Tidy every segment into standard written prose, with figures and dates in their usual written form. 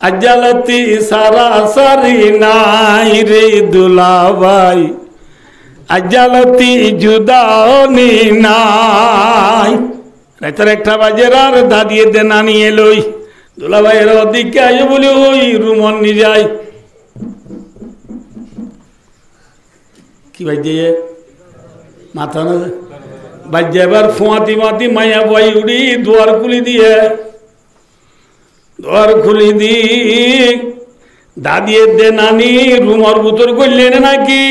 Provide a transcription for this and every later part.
আজালতি সারাসারি নাই রে দুলাভাই আজালতি জুদানি নাই রাতের একটা বাজে আর দাদিয়ে দে নানি এলোই দুলাভাইয়ের ওদিকে আয় বলে ওই রুমন নিয়ে যায় কি বাজে মাথা না বাজে এবার ফোঁয়াতি মাতি মায়া বই উড়ি দুয়ার খুলি দিয়ে দর খুলি দি দাদিয়ে দে নানি রুমর ভিতর করলেন নাকি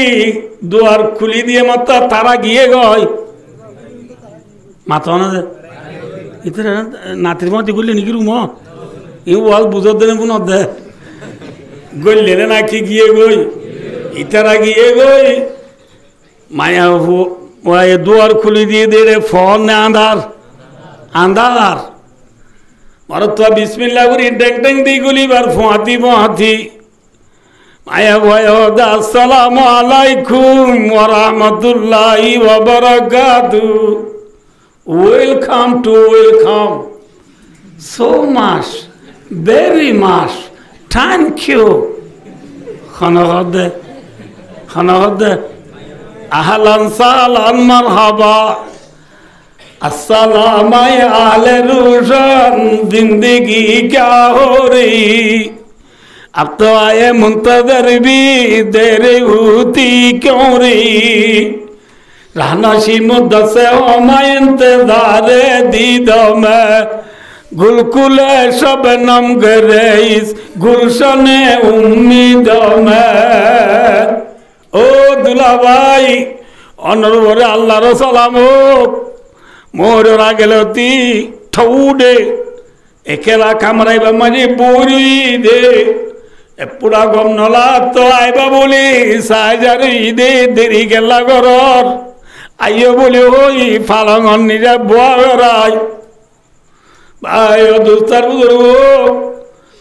দুয়ার খুলি দিয়ে মাত্র তারা গিয়ে গয় মাথা না ইতরে নাতির মতি করলে নাকি রুম ই ওয়াল বুঝর দেন পুনঃ দে গললেন নাকি গিয়ে গই ইতারা গিয়ে গই মায়া দুয়ার খুলি দিয়ে দে রে ফোন না আন্ধার আন্ধার মারতো বিসমিল্লাহ করি ডেং ডেং দি গুলি বার ফোঁয়াতি ফোঁয়াতি মায়া ভয় আসসালামু আলাইকুম ওয়া রাহমাতুল্লাহি ওয়া বারাকাতুহু welcome to welcome so much very much thank you খানাগদ আহলান সালান মারহাবা अस्सलाम आले रोशन जिंदगी क्या हो रही अब तो आए मुंतजर भी देर होती क्यों रही रहना शी मुद्दत से हो मैं इंतजार दीदो में गुलकुल शबनम गरे इस गुलशन उम्मीदों में ओ दुला भाई অনর আল্লাহর সালাম হোক মোর রাগেলতি ঠৌডে একেলা কামরাইবা মানে বড়ি দে এপুরা গম নলা তো আইবা বলি সাজারি দে দেরি গেলা গরর আইও বলি ওই ফালঙন নিজে বরাই ভাই ও দুস্তার বুজুর্গ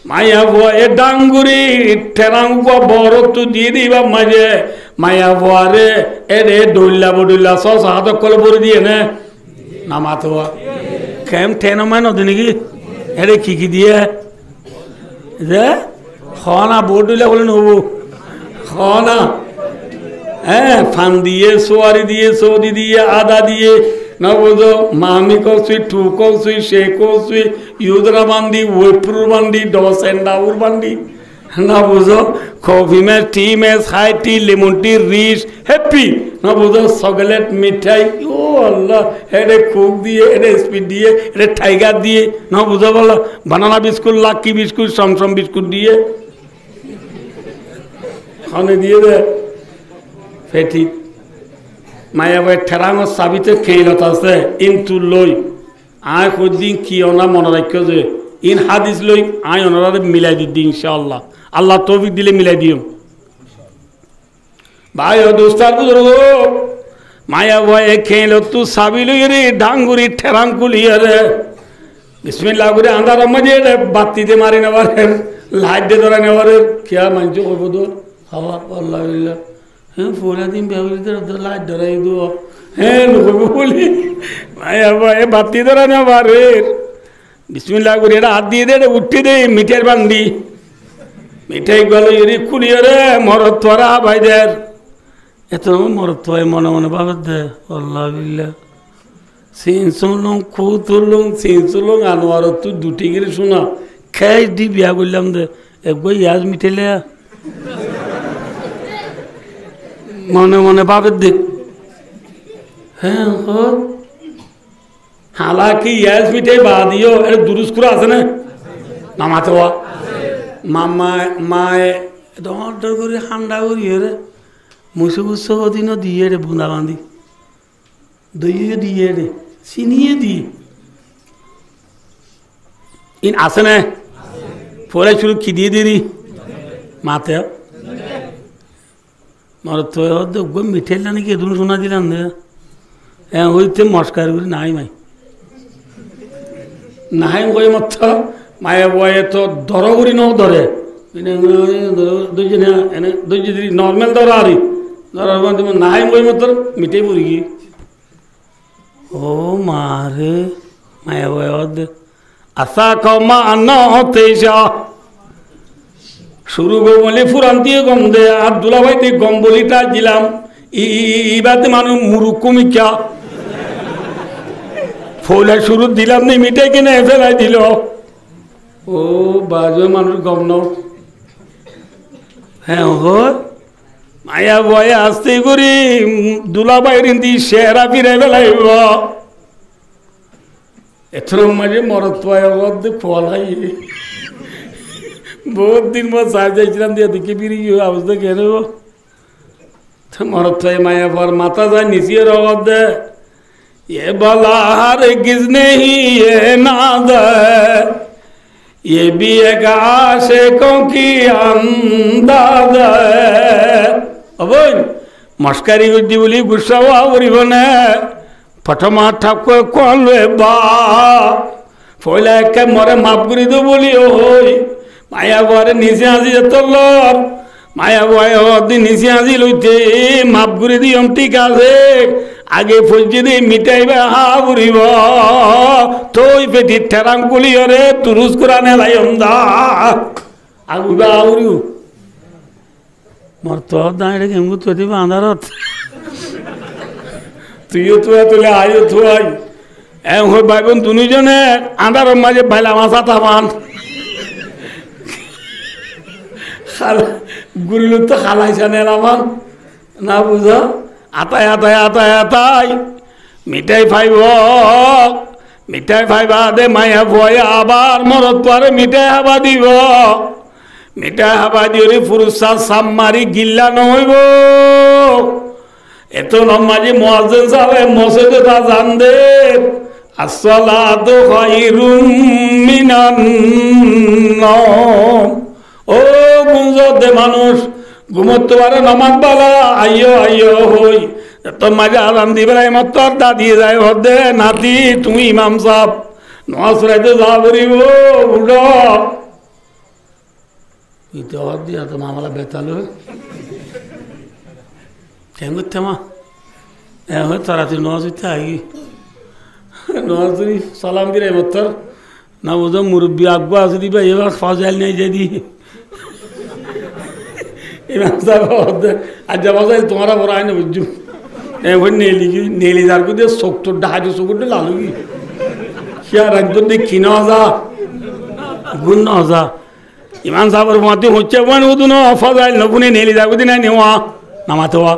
মায়া বয়ে ডাঙ্গুরি ঠেরাঙ্গ বড় তো দিয়ে দিবা মাঝে মায়া বরে এরে ডইলা বডইলা সস হাত কল বড় দিয়ে নে নামাতো কেম ঠেনো মানে নাকি এরে কি দিয়ে যে খানা বডইলা বলে নবো খানা হ্যাঁ ফান দিয়ে সোয়ারি দিয়ে সৌদি দিয়ে আদা দিয়ে না বুঝো মামি কসুই টু কসুই সে কসুই ইউদরা বান্দি ওয়েপুর বান্দি ডসেন্ডাউর বান্দি না বুঝো কফি মে টি মে high tea lemon tea rich happy না বুঝো চকলেট মিঠাই ও আল্লাহ এরে কোক দিয়ে এরে স্পিড দিয়ে এরে টাইগার দিয়ে না বুঝো বলো বানানা বিস্কুট লাকি বিস্কুট সমসম বিস্কুট দিয়ে খানে দিয়ে দে ফেটি মায়া ভাই ঠেরাঙর চাবিতে খেলত আছে ইনটু লই আয় কদিন কি অনা মনে রাখ যে ইন হাদিস লই আয় ওনারা মিলাই দি ইনশাআল্লাহ আল্লাহ তৌফিক দিলে মিলাই দিও ভাই ও দোস্তার বুজুর্গ মায়া ভাই খেল তু চাবি লই রে ডাঙ্গুরি ঠেরাং কুলিয়ে রে বিসমিল্লাহ করে আন্দার মাঝে বাতি দে মারি নেবার লাইট দে ধরা নেবার কিয়া মানছো কইব তো হাওয়া আল্লাহ আল্লাহ হ্যাঁ ফোলা দিন ব্যবহৃত লাইট ধরাই দো হ্যাঁ লোক বলি মায়া ভাই বাতি ধরা নেবার বিসমিল্লাহ করে এটা হাত দিয়ে দে উঠে দে মিঠাইয়ের বান্ডি মিঠাই গেল এরি খুলিয়ে রে মরত তোরা ভাইদের এত মরত তোয় মনে মনে ভাবে দে আল্লাহ বিল্লাহ সিন শুনলুম খু তুললুম সিন শুনলুম আনোয়ার তুই দুটি গেলে শোনা খেয়ে দি বিয়া করলাম দে একবার ইয়াজ মিঠাইলে মনে মনে ভাবে দে হ্যাঁ হালাকি ইয়াজ মিঠাই বা দিও এটা দুরুস করে আছে না নামাতে হওয়া মামা মায়ে অর্ডার করে ঠান্ডা করি রে মুসে বুসে দিনও দিয়ে রে বুঁদা বাঁধি দইয়ে দিয়ে রে চিনিয়ে দি ইন আছে না পরে শুরু কি দিয়ে দিদি মাতে মর তো মিঠাই নাকি এদুন শোনা দিলাম দে হ্যাঁ হইতে মস্কার করি নাই মাই নাই কই মত মায়ে বয়ে তো দর করি ন ধরে দুইজনে এনে দুইজন নর্মাল ধরা আরি ধরার মধ্যে নাই বই মত মিঠাই পড়ি গিয়ে ও মারে মায়া বয়ে আসা কমা ন তেজা শুরু বলে ফুরান দিয়ে গম দে আর দুলাভাই দিয়ে গম বলিটা দিলাম ইবাতে মানুষ মুরুক্কু মিকা ফৌলা শুরু দিলাম নি মিটাই কিনে ফেলাই দিল ও বাজো মানুষ গম ন হ্যাঁ হো মায়া বয়ে আসতে করি দুলাভাই রিন্দি শেরা ফিরে ফেলাইব এথর মাঝে মরত পায় খোয়ালাই বহুত দিন পর সার যাইছিলাম দিয়ে দেখি ফিরি অবস্থা কেন মরত পায় মায়া পর মাথা যায় নিচিয়ে রগত দে ये भला हर किसने ही ये नाद ये भी एक आशिकों की अंदाज अब मस्करी गुड्डी बोली गुस्सा हुआ बुरी बने फटमा ठाकुर कौन वे बा फोला के मरे माफ करी दो बोली ओई माया बारे नीचे आजी जतल्लर माया बाय दिन नीचे आजी लुटे माफ करी दी हम ठीक आसे आगे फौजी दे मिटाई बे हाँ बुरीब तो पेटी ठेराम कुली अरे तुरुस कुराने लाई हमदा आगु बे आउरियो मरतो दाइरे केमु तोती बांधारत तुयो तुले आयो तु आई ए हो भाई बन दुनु जने आंधार माजे भाईला मासा तामान खाल गुरलु तो खालाइछा ने रामान ना बुझा আতাই আতাই আতাই আতাই মিঠাই ফাইবা দে মায়া ভয় আবার মরত পরে মিঠাই হাবা দিব মিঠাই হাবা দিয়ে পুরুষা সাম মারি গিল্লা নহইব এত নমাজি মুয়াজ্জিন সাহেব মসজিদে তা জান দে আসসালাতু খায়রুম মিনান নাওম ও গুঞ্জত দে মানুষ ঘুমোতে পারে নামাজ বালা আইয়ো আইয়ো হই তো মাঝে আরাম দিবে মতর দা দিয়ে যায় হদে নাতি তুমি ইমাম সাহেব নামাজ পড়াইতে যা করিব উঠো ইতে হদ দিয়া তো মামলা বেতালো কেন করতে মা এ হয় তাড়াতাড়ি নামাজ উঠতে আই নামাজ তুই সালাম দিলে মতর না বুঝো মুরব্বী আগ্বা আছে দিবে এবার ফাজাইল নেই যে দি इमाम साहब आज जब आसा तुम्हारा बड़ा है ना बुझू ए वो नेली दार को दे सोक तो डाजो सोक तो लालूगी क्या रख दो दे किना आजा गुन्ना आजा इमाम साहब और माते होचे वन वो तो ना फाज़ाइल न पुने नेली दार को दे ना नेवा नमाते हुआ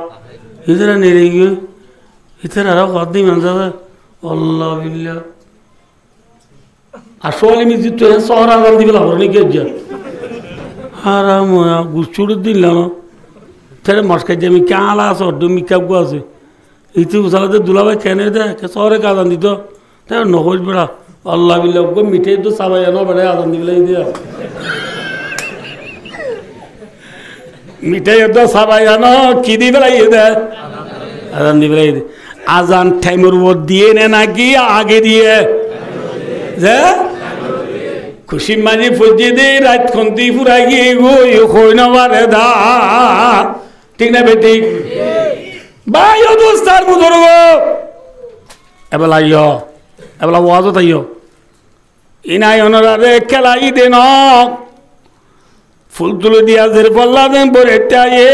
इधर नेली क्यों इधर आरा खाते इमाम साहब अल्लाह बिल्ला आशोले में जितने हैं सारा गंदी बिला भरने के जा हाराम होया गुस्सुड़ दिन लाना तेरे मस्का जमी क्या आला सो डुमी क्या गुआ से इतनी उसाला तो दुलावा कहने दे कि सारे का आदमी तो तेरे नौज बड़ा अल्लाह बिल्ला को मीठे तो साबा यानो बड़े आदमी बिला ही दिया मीठे तो साबा यानो किदी बिला ही दे आदमी बिला ही दे आजान टाइमर वो दिए ने ना की आगे दिए जे खुशी माजी फौजी दे रात खंती फुरागी गोई खोई न वाले दा ठीक ना बेटी बायो दोस्तार मुदरगो एबला वाजो ताइयो इनाय ओनरारे केलाई देना फुल तुले दिया जर पल्ला देन बोरेटा ये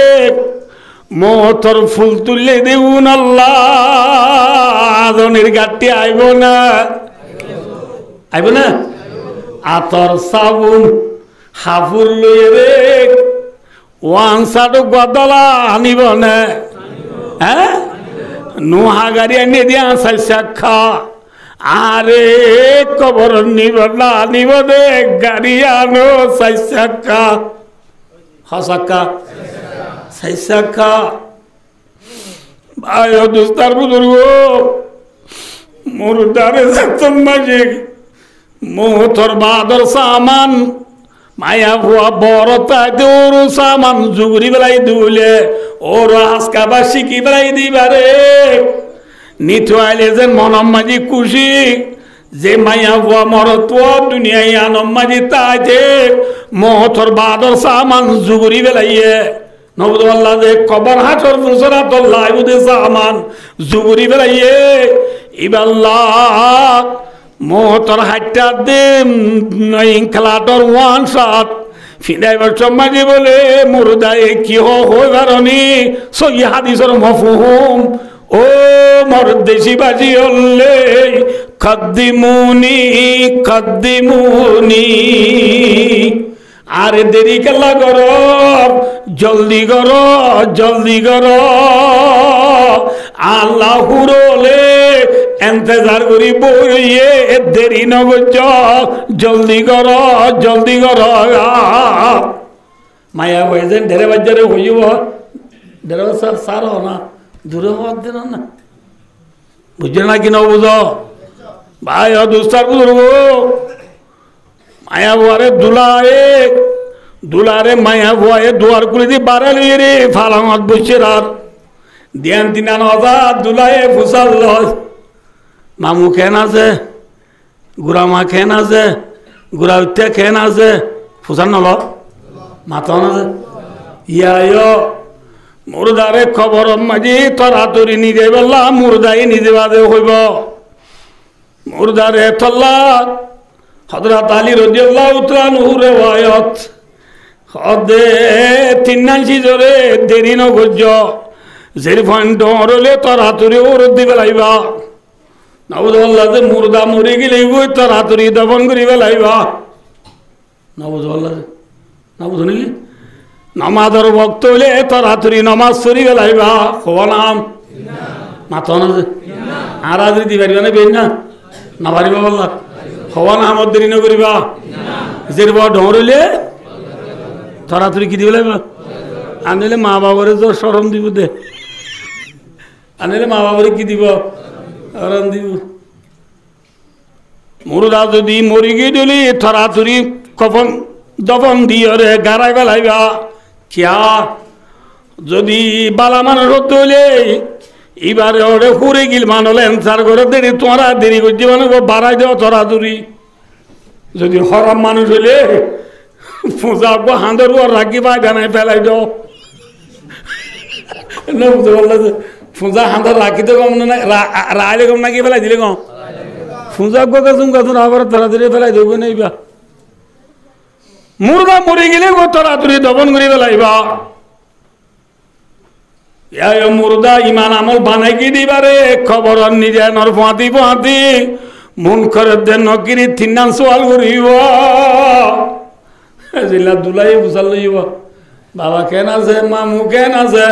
मोहतर फुल तुले देउन अल्लाह दोनिर गाट्टी आइबो ना आतर साबुन हाफुर लुए वान साडो गदला आनिब ना हैं नुहा गाड़ी आनी दिया सलसाखा आरे कबर निब ना आनिब दे गाड़ी आनो सलसाखा हसाखा सलसाखा आयो दोस्तार बुजुर्गो मुर्दारे सत्तम माजिक मोहतर बादर सामान माया हुआ बोरता दूर सामान जुगरी बलाई दूले और आस्का बाशी की बलाई दी बारे नित्वाले जन मनम्माजी खुशी जे माया हुआ मरत्वा दुनिया या नम्माजी ताजे मोहतर बादर सामान जुगरी बलाई है नबुद अल्लाह दे कबर हाथर फुसरा तो लाइव दे सामान जुगरी बलाई है इबल्लाह मोहतर हाट्टा दे इंखलाटर वन शॉट ফিদাই বছর মাঝে বলে মুরদায় কি হই বারণি সই হাদিসর মফহুম ও মর দেশিবাসী হলে কদ্দিমুনি কদ্দিমুনি আরে দেরি কেলা কর জলদি কর জলদি কর আল্লাহ হুরলে এন্তেজার করি বইয়ে দেরি নগজ জলদি কর জলদি কর মায়া হয়েছে ঢেরে বাজারে হইব ঢেরে বাজার সার না দূরে হওয়ার দিন না বুঝছে না কি না বুঝ ভাই দুস্তার বুঝব মায়া বুয়ারে দুলারে দুলারে মায়া বুয়ারে দুয়ার করে দিয়ে বাড়ালি রে ফালামত বসছে আর দিয়ান তিনান হাজার দুলায়ে ফুসাল মামু খেন আছে গুড়া মা খেন আছে গুড়া উঠে খেন আছে ফুসান নল মাথা আছে ইয়া মুর্দারে খবর মাঝি তরাতরি নিজে বললা মুর্দাই নিজে বাদে হইব মুর্দারে তল্লা হযরত আলী রাদিয়াল্লাহু তাআলা নূরে ওয়ায়াত হদে তিনানসি জরে দেরি ন গজ্জ জেরফান ডরলে তরাতরি ওর দিবে লাইবা নাউযুবিল্লাহ যে মুর্দা মরি গেলে ওই তরাতরি দফন করিবে লাইবা নাউযুবিল্লাহ নাউযুবিল্লাহ নাকি নামাজের বক্ত হলে তরাতরি নামাজ সরি গেলাইবা হওয়া নাম মাথা না আর আদরি দিবে না বেন না না পারিবা বললা হওয়া নাম দেরি ন করিবা জেরব ডরলে তরাতরি কি দিবে লাইবা আনলে মা বাবারে তো শরম দিব দে আনলে মা বাবারে কি দিব শরম দিব মুর্দা যদি মরি গিয়ে দিলি তরাতরি কফন দফন দিয়ে রে গাড়াই বেলাইবা কিয়া যদি বালা মানুষ হতে হলে এবারে ওরে হুরে গিল মানলে এনসার করে দেরি তোরা দেরি করছে মানে বাড়াই দেওয়া তরাতরি যদি হরাম মানুষ হলে পূজা হাঁদের ওর রাখি বা গানায় ফেলাই দাও বুঝতে পারল পূজা হাঁদের রাখিতে কম না রাইলে কম নাকি ফেলাই দিলে কম পূজা গেছুন গেছুন আবার তাড়াতাড়ি ফেলাই দেবো নাইবা মুর্দা মরে গেলে গো তরাতরি দফন করি ফেলাইবা মুর্দা ইমান আমল বানাই কি দিবারে খবর নিজে নর ফাঁতি ফাঁতি মন করে দেন নকিরি তিনান সোয়াল করিব জিল্লা দুলাই বুঝাল লইব বাবা কেন আছে মামু কেন আছে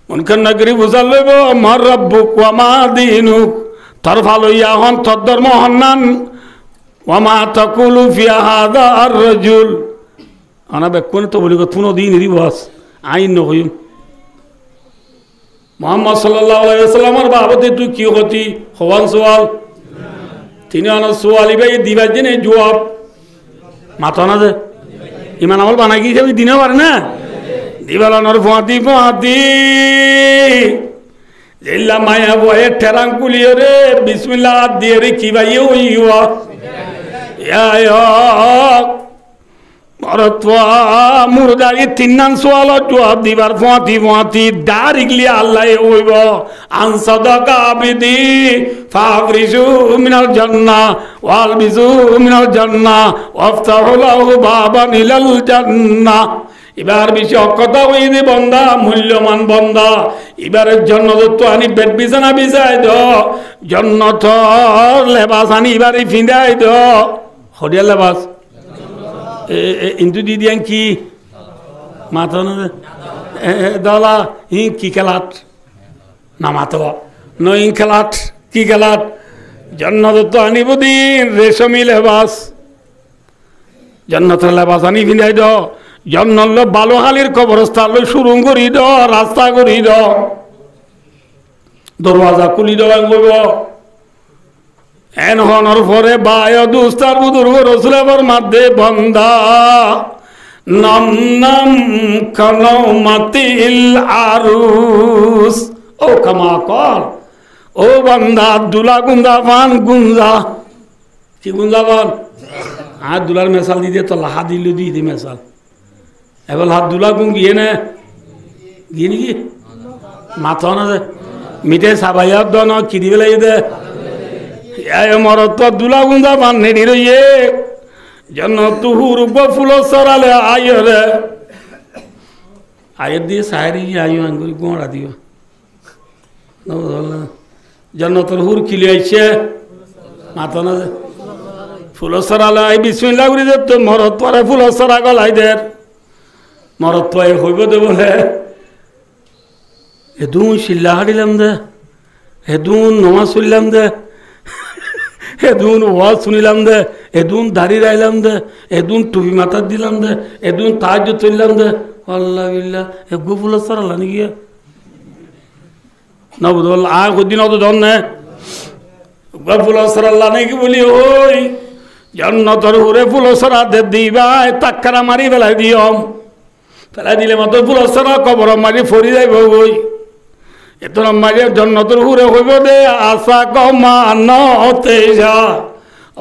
মনখান নগরী বুঝাল লইব মার রব্বুক ওয়া মা দিনুক তোর ভালো ইয়া হন তোর ধর্ম হন্নান ওয়ামা তাকুলু ফি হাযা আর-রাজুল আনা বেকুন তো বলি কোনো দিন রিবাস আইন ন হইম মুহাম্মদ সাল্লাল্লাহু আলাইহি ওয়াসাল্লামের বাবতে তুই কি হতি হওয়ান সওয়াল তিনি আনা সওয়ালি ভাই দিবার জন্য জবাব মাথা না যে ইমান আমল বানাই কি যাবি দিনে পারে না দিবালা নর ফাঁতি ফাঁতি জিল্লা মায়া বয়ে ঠেরাং কুলিয়ে রে বিসমিল্লাহ দিয়ে রে কি ভাই হইয়া মুর্দারি তিনান সোয়াল জবাব দিবার ফাঁতি ফাঁতি ডাইরেক্টলি আল্লাহ হইব আনসাদাকা আবিদি ফাফরিজু মিনাল জান্নাহ ওয়ালবিজু মিনাল জান্নাহ ওয়াফতাহু লাহু বাবান ইলাল জান্নাহ এবার বেশি অকথা হয়ে দে বন্দা মূল্যমান বন্দা এবারের জন্নত তো আনি বেড বিছানা বিছাই দ জন্নত লেবাস আনি এবারে ফিঁদাই দ হরিয়া লেবাস ইন্দু দি দিয়ান কি মাথা না দলা ই কি খেলাট না মাথা ন ই খেলাট কি খেলাট জন্নত তো আনিব দিন রেশমি লেবাস জন্নতের লেবাস আনি ফিঁদাই দ জন্নল বালুহালির কবরস্থান সুরুং করি দ রাস্তা করি দ দরওয়াজা খুলি দেব এন হনর পরে বায় দুস্তার বুদুর্গ রসুলের মাধ্যে বন্দা নম নম কনমাতিল আরুস ও কামা কর ও বন্দা দুলা গুন্দা পান গুঞ্জা কি গুঞ্জা পান আর দুলার মেশাল দিদি তো লাহা দিল দিদি মেশাল এবার হাত দুলা গুন গিয়ে না গিয়ে নাকি মাথা না যে মিঠে সাবাইয়া দন কি দিবে লাগে দে মরত দুলা গুন্দা পান নেড়ি রইয়ে জন্নত হুর ফুল সরালে আয়রে আয়ের দিয়ে সাহেরি আয়ু আঙ্গুরি গোড়া দিও জন্নতর হুর খিলে আইছে মাথা না ফুল সরালে আই বিসমিল্লাহ করি যে তো মরত পরে ফুল সরা গলাই দের মরত পরে হইব দে বলে হেদুন শিল্লা হারিলাম দে হেদুন নমাজ শুনলাম দে হেদুন ওয়াজ শুনিলাম দে হেদুন দাড়ি রাইলাম দে হেদুন টুপি মাথা দিলাম দে হেদুন তাহাজ্জুদ চললাম দে আল্লাহ বিল্লাহ এ গোফুল সরালা নাকি না বুঝল আর কদিন অত ধন নে গোফুল সরাল্লা নাকি বলি ওই জন্নতর হুরে ফুল সরা দে দিবাই তাক্কারা মারি ফেলাই দিয়ম ফেলাই দিলে মাত্র ফুল সরা কবর মারি ফরি যাইব ওই এত মাঝে জন্নতর হুরে হইব দে আশা কমানতে যা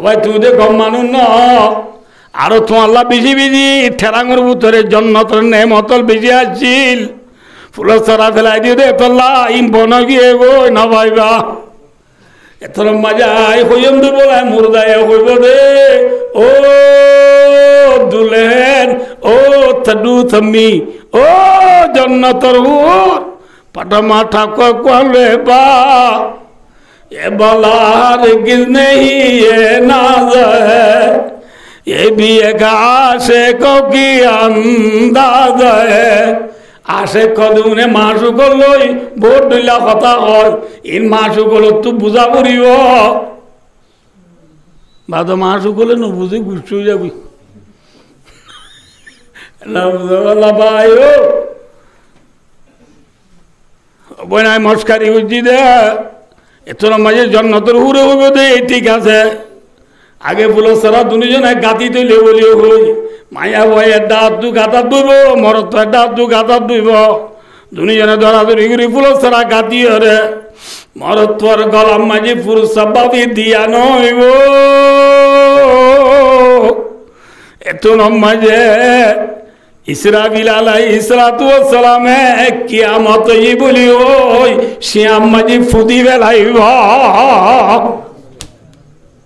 ভাই তুমি দে কমানু ন আরো তো আল্লাহ বেশি বেশি ঠেরাঙের ভিতরে জন্নতর নেমতল বেশি আসছিল ফুল সরা ফেলাই দিয়ে দে তোল্লা ইম বন গিয়ে গো না ভাইবা এত মাঝে আই হইম দে বলে মুরদায় হইব দে ও দুলেন ও থাডু থামি ও জন্নতর হুর पटमा ठाकुर कोले बा ये बलार गिर नहीं ये नाज है ये भी एक आशिकों की अंदाज है आशिक ने माशु को लोई बोट दिला कथा और इन माशु को लो तू बुझा बुरी हो बाद माशु को ले नो बुझी गुस्सू जाबी ना भाइयो বনায় মস্কারি বুঝছি দে এত মাঝে জন্নতর হুরে হইব দে ঠিক আছে আগে ফুল সারা দুজনে গাতি তৈলে বলিও হই মায়া বয়ে ডাব দু গাতার দুইব মরত ডাব দু গাতার দুইব দুজনে ধরাধরি করে ফুল সারা গাতি হরে মরতর গলাম মাঝে ফুল সবাবি দিয়া নইব এত মাঝে ইসরাফিল আলাইহিস সালাতু ওয়াস সালামে কিয়ামত ই বলি ওই শিয়াম মাঝি ফুদি বেলাইব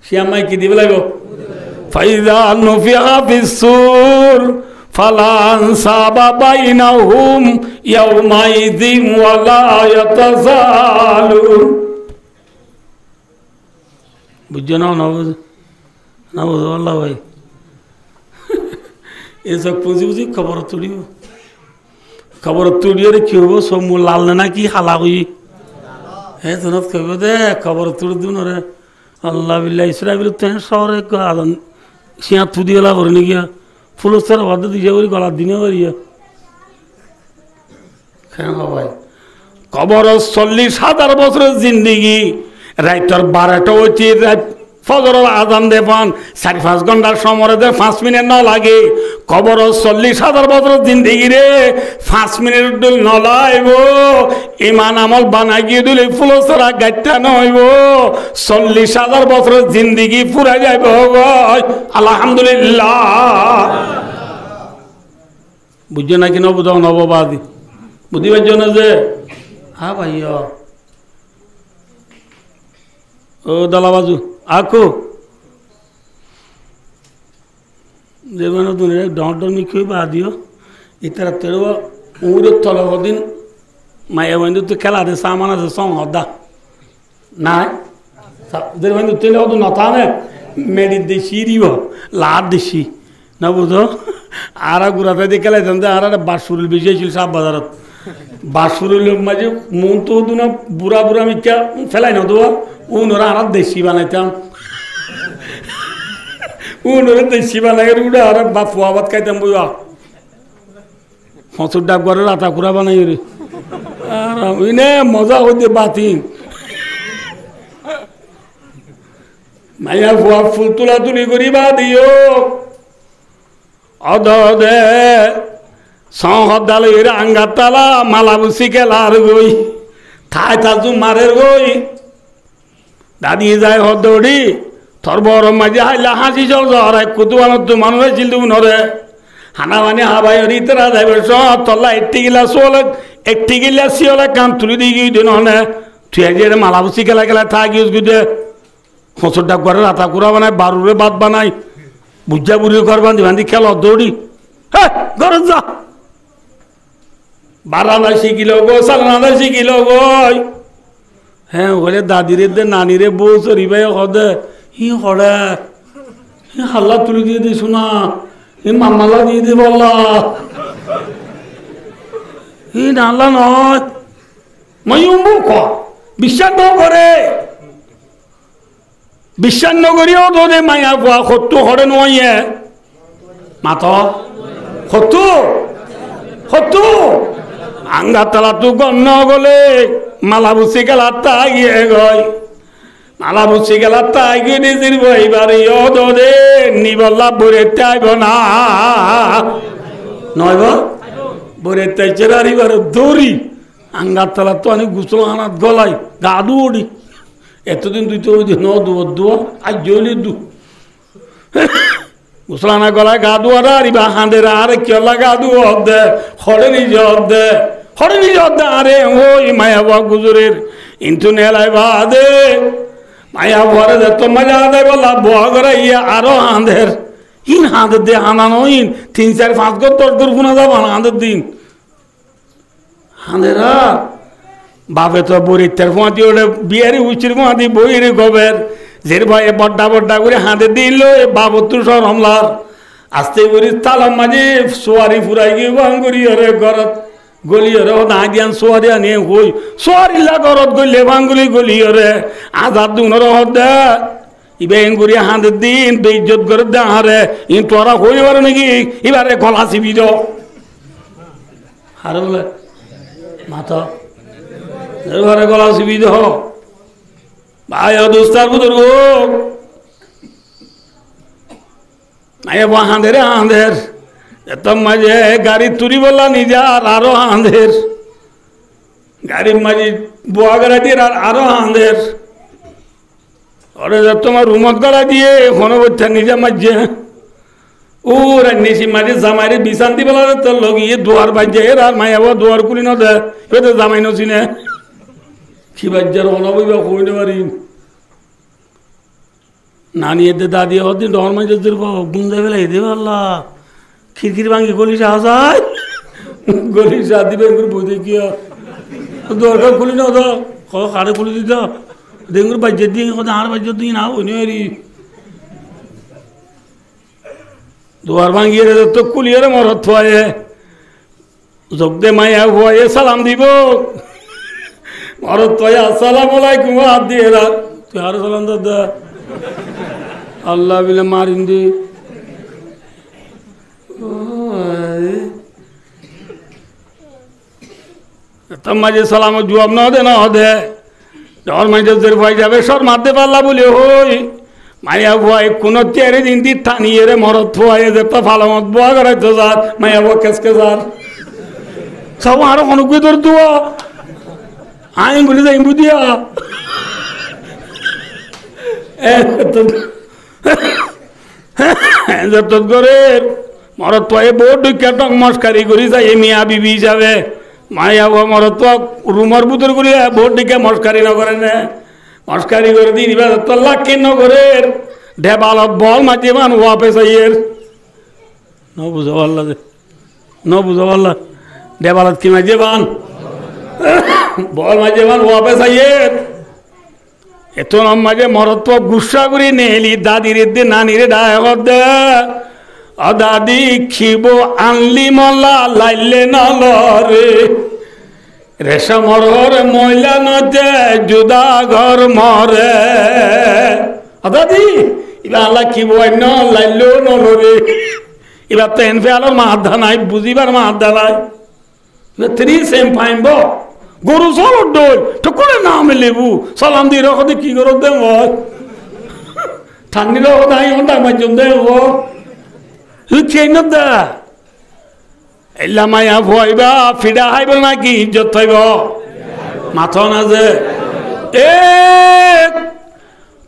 শিয়াম মাই কি দিবে লাইব ফাইজা নুফিয়া ফিসসুর ফালান সাবা বাইনাহুম ইয়াউমাইযিন ওয়ালা ইয়াতাসালুন বুঝছো না না বুঝো আল্লাহ ভাই এসব পুঁজি পুঁজি খবর তুলিও রে কি হবো সব মূল লাল না কি হালা হই হ্যাঁ তোনত কইব দে খবর তুলি দিন রে আল্লাহ বিল্লাহ ইসরাফিল তো শহরে আদান সিয়া তুদি গলা করে নি গিয়া ফুলস্তর বাদ দিয়ে ওই গলার দিনে বাড়িয়া কেন ভাই কবর 40,000 বছরের জিন্দিগি রাইতর 12টা হইতে রাত ফজরের আজান দে পান 4-5 ঘন্টার সময় দে 5 মিনিট ন লাগে কবর 40,000 বছরের জিন্দিগি রে 5 মিনিট দুল ন লাইব ইমান আমল বানাই গিয়ে দিলে ফুল ছাড়া গাইটা নইব 40,000 বছরের জিন্দিগি পুরা যাইব আলহামদুলিল্লাহ বুঝছো নাকি নববাদী বুঝিবার জন্য যে হ্যাঁ ভাইয়া ও দালাবাজু आको देवना तुने डॉक्टर में क्यों बात दियो इतना तेरे वो उम्र थोड़ा वो दिन माया बंदू तो क्या लाते सामान से सॉन्ग होता ना देर बंदू तेरे वो तो नता में मेरी देशीरी वो लाड देशी ना बुझो आरा गुराता देखे ले जंदे आरा बाशुरुल बिजे चिल साब बाजारत बाशुरुल मजे मून तो दुना बुरा बुरा में क्या फैलाई ना दो उन्होंने आरा देशी बनाते हैं उन्होंने देशी बनाए रूड़ा आरा बाफुआवत कहते हैं बुआ हंसुर डाब करे राता कुरा बनाई रे आरा इन्हें मजा होती बाती माया फुआ फुल तुला तुली करी बादियो अदोदे संहदाल इरा अंगाताला मालाबुसी के लार गोई थाई ताजु मारे गोई दादी जाए हदौड़ी थोर बड़ मजा हाइला हासी चल जहरा कुतुआन तो मानुष चिल्लू नरे हाना माने हाबाई रीतरा जाए सो तल्ला एकटी गिला सियोला कान तुली दी दिन हने तुझे मालाबुसी के ला था कि उसको दे हंसुर डाक करे राता कुरा बनाए बारूरे बात बनाई বুঝা বুড়ি ঘর বান্ধি খেল দৌড়ি হ্যাঁ ঘর যা বারাদা শিখিল গো সালানাদা শিখিল গো হ্যাঁ ওরে দাদিরে দে নানিরে বউ চরি ভাই হদে হি হরে হি হাল্লা তুলি দিয়ে দিস না হি মামালা দিয়ে দি বললা হি নাল্লা নয় মই মুখ বিশ্বাস নকরে বিশ্বাস নকরিও তোদের মায়া পোৱা সত্তু হরে নয় মাত সত্তু আঙ্গা তালাতো গণ্য গলে মালা বুচি গেলা তাগিয়ে গয় মালা বুচি গেলা তাগিয়ে নিজের বইবার দে নিবল্লা বরে তাইব না নয় বরে তাইছে আরিবার দৌড়ি আঙ্গার তালা তো অনেক গুসল আনাত গলাই গা দুড়ি এতদিন তুই তো ন দুয়া আজ জলি দু মুসলানা গলায় গা দুয়ারা আরিবা হাঁদের আরে কেলা গা দুয়া দে হরে নিজ দে আরে ওই মায়া বাবা গুজুরের ইন্তু নেলাই বাদে মায়া ভরে দে তো মজা দে বলা বুয়া করে ইয়ে আরো হাঁদের ইন হাঁদের দে হানানো ইন 3-4-5 গো তোর দুর্গুনা যাবো হাঁদের দিন হাঁদেরা বাপে তো বরিত্যার ফুঁয়াতি ওটা বিয়ারি উচির ফুঁয়াতি বইরে গবের জের ভয়ে বড্ডা করে হাঁদে দিল বাবত্তু সর হমলার আস্তে করি তালাম মাঝে সোয়ারি ফুরাই গিয়ে ভাঙ্গুরি হরে ঘরত গলি হরে ও না দিয়ান সোয়ারি আনিয়ে হই সোয়ারিল্লা ঘরত গলে ভাঙ্গুলি গলি হরে আজাদ দুনর হদে ইবেঙ্গুরি হাঁদের দিন বেইজ্জত করে দে হারে ইন তোরা হই পারে নাকি এবারে গলা চিবি দাও হারে বলে মাথা ঘরে গলা চিবি দেহ ভাই দোস্তার বুজুর্গ হাঁদের এত মাঝে গাড়ি তুরি বললা নিজার আরো হাঁদের গাড়ির মাঝে বোয়া গড়া দিয়ে আরো হাঁদের ওরে তোমার রুমত গড়া দিয়ে কোনো বচ্চা নিজা মাঝে ও রান্নিসি মাঝে জামাইরে বিশান্তি বলা তোর লগিয়ে দুয়ার বাজে আর মায়া দুয়ার কুলি ন দে জামাই নচিনে কি বাজ্যার অনবইবা কইতে পারি নানি এতে দাদি হদিন ডর মাঝে গুঞ্জা বেলা এদে পারলা খিড়কির ভাঙি গলি সা যায় গলি সা দিবে বই দেখিয়া দরকার খুলি না তো কারে খুলি দিত ডেঙ্গুর বাজ্যের দিয়ে আর বাজ্যের দিয়ে না ওই নিয়ে দুয়ার ভাঙিয়ে তো কুলিয়ে মরত থয়ে যোগ দে মায়া ভয়ে সালাম দিব মরত থয়ে আসসালাম আলাইকুম হাত দিয়ে রাখ তুই আরো সালাম দাদা আল্লাহ বিলে মারিন দি মাঝে সালাম জবাব না দে ডর মাঝে ভয় যাবে সর মারতে পারলা বলে হই মায়া ভয় কোনো তেরে দিন দি টানিয়ে রে মরত ভয় যেত ফালামত বোয়া করাইতো যার মায়া ভয় কেসকে যার সব আরো অনুকূল তোর দুয়া আমি বলে যাই বুঝিয়া যত করে মরত ভয়ে বোর্ড ঢুকিয়া টক মস্কারি করি যাই মিয়া বিবি যাবে মায়া মরত রুমর বুতর করি বোর্ড ঢুকে মস্কারি নগরে নে মস্কারি করে দিন এবার লাখি নগরের ঢেবালত বল মাঝে মান ওয়াপে চাইয়ের ন বুঝা পারলা যে ন বুঝা পারলা ঢেবালত কি মাঝে বান বল মাঝে মান ওয়াপে চাইয়ের এত মাঝে মরত গুসা করি নেলি দাদির দে নানিরে ডায়ক দে দাদি খিব আনলি মলা লাইলে নলরে রেশা মরর ময়লা নদে জুদা ঘর মরে দাদি এবার আল্লাহ খিব অন্য লাইলেও নলরে এবার তো এনফে আলোর মাহাদা নাই বুঝিবার মাহাদা নাই এবার তিনি সেম ফাইনব গরু চলত দই তো করে নাম লেবু সালাম দিয়ে রকম কি করো দে ঠান্ডি রকম নাই ঘন্টা মাঝম দে দা এলা মায়া ভয়বা ফিডা হাইব নাকি ইজ্জত থাইব মাথা না যে এ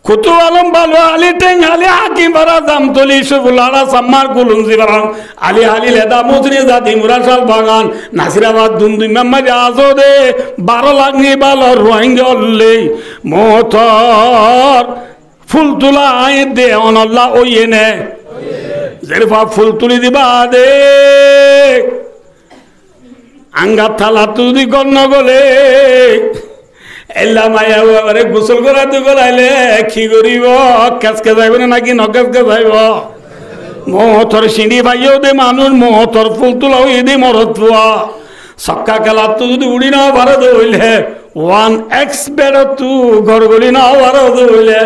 কুতু আলম বালু আলি টেং আলি হাকি বারা দাম তলি সুবুলারা সাম্মার কুলুমজি বারাং আলি আলি লেদা মুজনি জাতি মুরাশাল বাগান নাসিরাবাদ দুমদুই মেম্মাজি আজদে 12 লাখ নি বাল রোহিঙ্গা মোতর ফুল তুলা আই দে অনল্লা ওইনে জেরফা ফুল তুলি দিবা দে আঙ্গা থালা তুলি গণ্য গলে এল্লা মায়া বাবারে গোসল করা তো গলাইলে কি করিব কেসকে যাইব না নাকি নকেসকে যাইব মহতর সিঁড়ি ভাইও দে মানুষ মহতর ফুল তোলাও দে মরত পোয়া সক্কা খেলা তো যদি উড়ি না ভারত হইলে 1x বেড তু গড়গড়ি না ভারত হইলে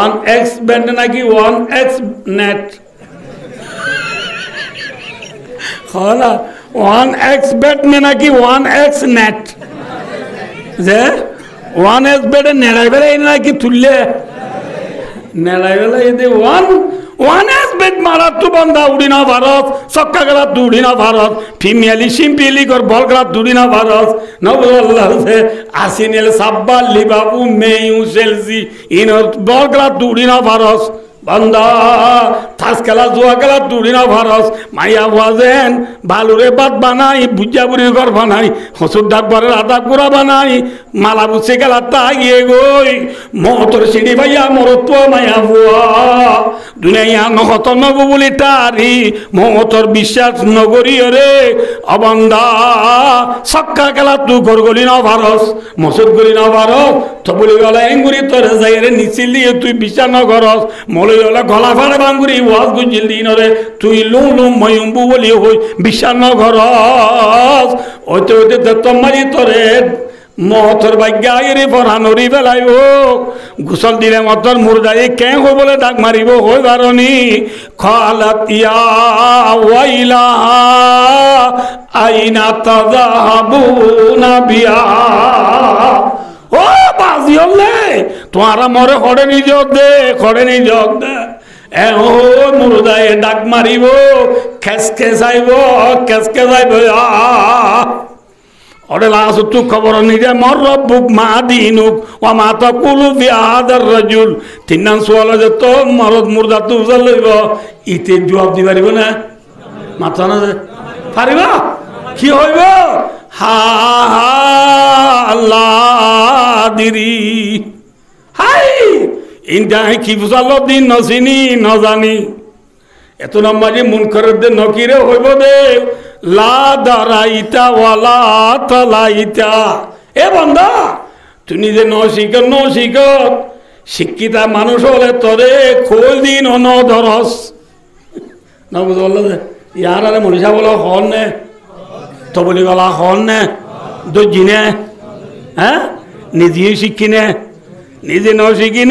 1x বেড নাকি 1x নেট না 1x বেড নাকি 1x নেট যে 1x বেডে নেড়াই বেড়াই নাকি তুললে নেড়াই বেলা এই 1x বেড মারা তো বন্ধা উড়ি না ভারত সক্কা গেলা তু উড়ি না ভারত ফিমেলি সিম্পলি কর বল গেলা তুড়ি না ভারত নবুল্লাহ সে আসিনেল সাব্বা লিবাবু মেয়ু সেলসি ইনর বল গেলা তুড়ি না ভারত বন্ধা থাস খেলা জুয়া খেলা তুড়ি না ভারত মাইয়া বাজেন বালুরে বাদ বানাই বুঝা বুড়ির ঘর বানাই হসুর ডাকবারের আদা গুড়া বানাই মালা বুঝে গেলা তাগিয়ে গই মহতর সিঁড়ি ভাইয়া মরত্ব মায়া বুয়া দুনিয়া নহত নব বলি তারি মহতর বিশ্বাস নগরী রে অবন্ধা সক্কা খেলা তু গড়গলি না ভারস মসুদ গলি না ভারত তো বলি গলা এঙ্গুরি তোরে যাই রে নিচিল দিয়ে তুই বিশ্বাস নগরস মলে গলা ফাড়ে বাঙ্গুরি ওয়াজ গুজিল দিন রে তুই লুম লুম ময়ুম্বু বলি হই বিশ্বাস নগরস ওইতে ওইতে তোমারি তোরে মহতর ভাগ্যাইরে পরানরি ফেলাইব গোসল দিলে মতর মুরদাই কে হই বলে ডাক মারিব হই বারণী খালাত ইয়া ওয়াইলা আইনা তাযাহাবুনা বিয়া ও বাজি হলে তোমারা মরে খড়ে নিজক দে খড়ে নিজক দে এ ও মুরদাই ডাক মারিব খেসকে যাইব ওরে লাস তু খবর নিজে মর রব্বুক মা দিনুক ওয়া মা তাকুলু ফি হাদার রাজুল তিনান সুয়াল যে তো মরদ মুর্দা তু লইব ইতে জবাব দি পারিব না মাথা না পারিব কি হইব হা আল্লাহ দিরি হাই ইনটা কি বুঝালো দিন নসিনি নজানি এত নম্বরে মুনকারদের নকিরে হইব দে লা দারাইতা ওয়ালা তালাইতা এ বান্দা তুই নিজে নশিক শিক্ষিতা মানুষ হলে তোরে খোল দিন অন ধরস না বুঝল ইয়ার আরে মনীষা বলো হন নে তো বলি গলা হন নে দর্জি নে হ্যাঁ নিজেই শিক্ষি নে নিজে নশিকি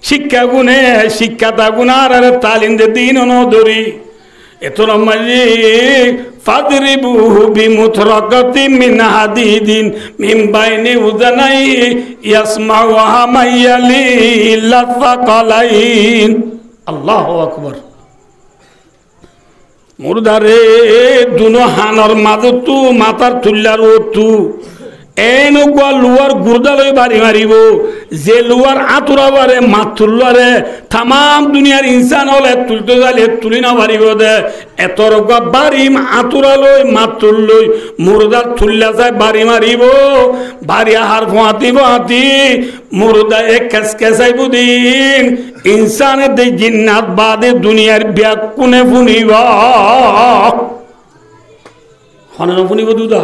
শিক্ষা গুণে শিক্ষাতা গুণার আর তালিম দে দিন অন ধরি এত রমাজি ফাদরিবুহু বিমুতরাকাতি মিন হাদিদিন মিন বাইনি উযানাই ইয়াসমাউ হামাইয়ালি লাফাকালাইন আল্লাহু আকবার মুরদারে দুনো হানর মাঝতু মাথার তুল্লার ওতু এনেকুৱা লোৱাৰ গুৰ্দা লৈ বাঢ়ি মাৰিব যে লোৱাৰ আঁতৰাবাৰে মাত তুলবাৰে তামাম দুনিয়াৰ ইনচান হ'লে তুলতে যালে তুলি নাবাৰিব দে এতৰকুৱা বাঢ়িম আঁতৰালৈ মাত তুললৈ মুৰ্দাৰ তুল্লা চাই বাঢ়ি মাৰিব বাঢ়ি আহাৰ ফুৱাতি মুৰ্দায়ে কেচকেচাই বুদিন ইনচানে দে জিন্নাত বাদে দুনিয়াৰ ব্যাগ কোনে শুনিব হনে নুশুনিব দুদা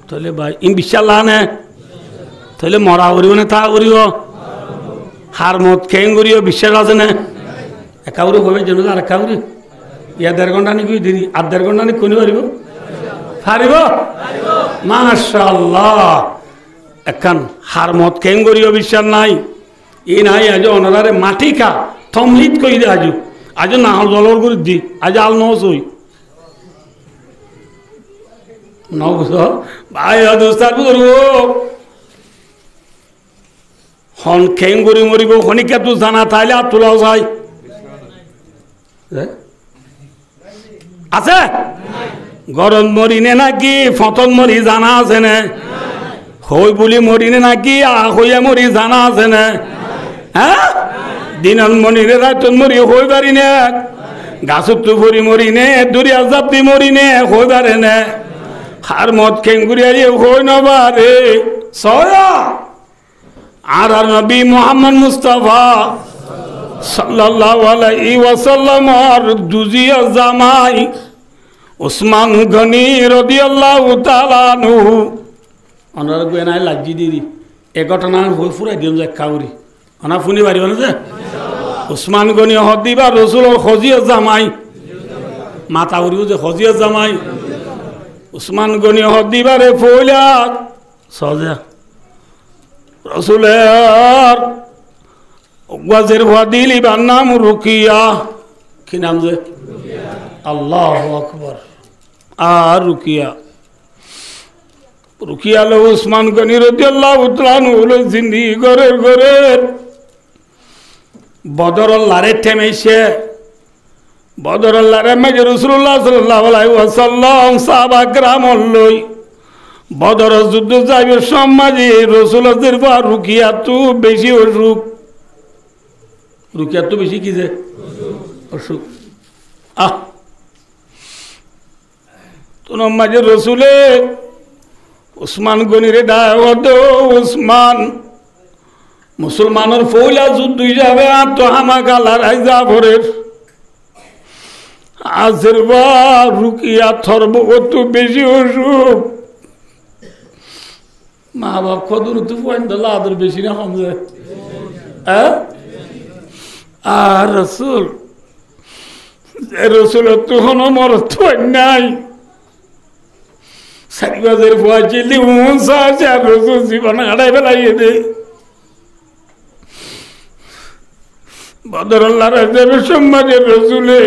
তাহলে ভাই ইন বিশ্বাস লানে তাহলে মরা করিব না তা করিব হার মত খেয়ে করিও বিশ্বাস আছে না একাউরি হবে যেন আর একাউরি ইয়া 1.5 ঘন্টা নাকি দেরি আর 1.5 ঘন্টা নাকি কোনি পারিব পারিব মাশাআল্লাহ একান হার মত খেয়ে করিও বিশ্বাস নাই ই নাই আজ অনারে মাটি কা থমলিত কই দে আজ না হল জলর করে দি আজ আল নহই নবুঝো ভাই দোস্তার বুঝো হন খেং গরি মরিব খনিকা তু জানা তাইলে আর তোলাও যায় আছে গরম মরিনে নাকি ফতন মরি জানা আছে না হই বলি মরিনে নাকি হইয়া মরি জানা আছে না হ্যাঁ দিনন মরিনে রাতন মরি হই পারি না গাছত তু ভরি মরিনে দরিয়া জাপি মরিনে হই পারে না হার মত খেঙ্গুরিয়া হই নবারে সয়া আর নবী মোহাম্মদ মুস্তাফা সাল্লাল্লাহু আলাইহি ওয়াসাল্লামর দুজিয়া জামাই উসমান গনি রাদিয়াল্লাহু তাআলা আনহু অনার গোয়েনায় লাগি দিদি এ ঘটনা হই ফুরাই দিম যে কাউরি অনা ফুনি পারিব না যে উসমান গনি হদিবা রাসূলের খজিয়া জামাই মাতা উরিও যে খজিয়া জামাই উসমান গনি হদিবারে ফইলা সজা রাসূলের ওয়াজের ওয়াদিলি বান নাম রুকিয়া কি নাম যে আল্লাহু আকবার আর রুকিয়া রুকিয়া লো উসমান গনি রাদিয়াল্লাহু তাআলা আনহু জিন্দি ঘরের বদরল লারে ঠেমেছে বদরল লারে মাঝে রাসূলুল্লাহ সাল্লাল্লাহু আলাইহি ওয়াসাল্লাম সাহাবা کرام লই বদর যুদ্ধ যাইবে সমাজে রাসূলের পর রুকিয়া তো বেশি অসুখ রুকিয়া তো বেশি কি যে অসুখ তো মাঝে রাসূলে উসমান গনিরে দাওয়াত উসমান মুসলমানের ফৌলা যুদ্ধ যাবে আর তো হামাকা লড়াই যাবরের আজের বা রুকিয়া থরব কত বেশি অসুখ মা বাপ কদর তো পয়েন্ট আদর বেশি না কম যায় আর রসুল তখন আমার নাই সারি বাজের ভুয়া চিলি আর রসুল জীবন হারাই ফেলাইয়ে দে বদরুল্লাহ রাজের সম্মানের রসুলে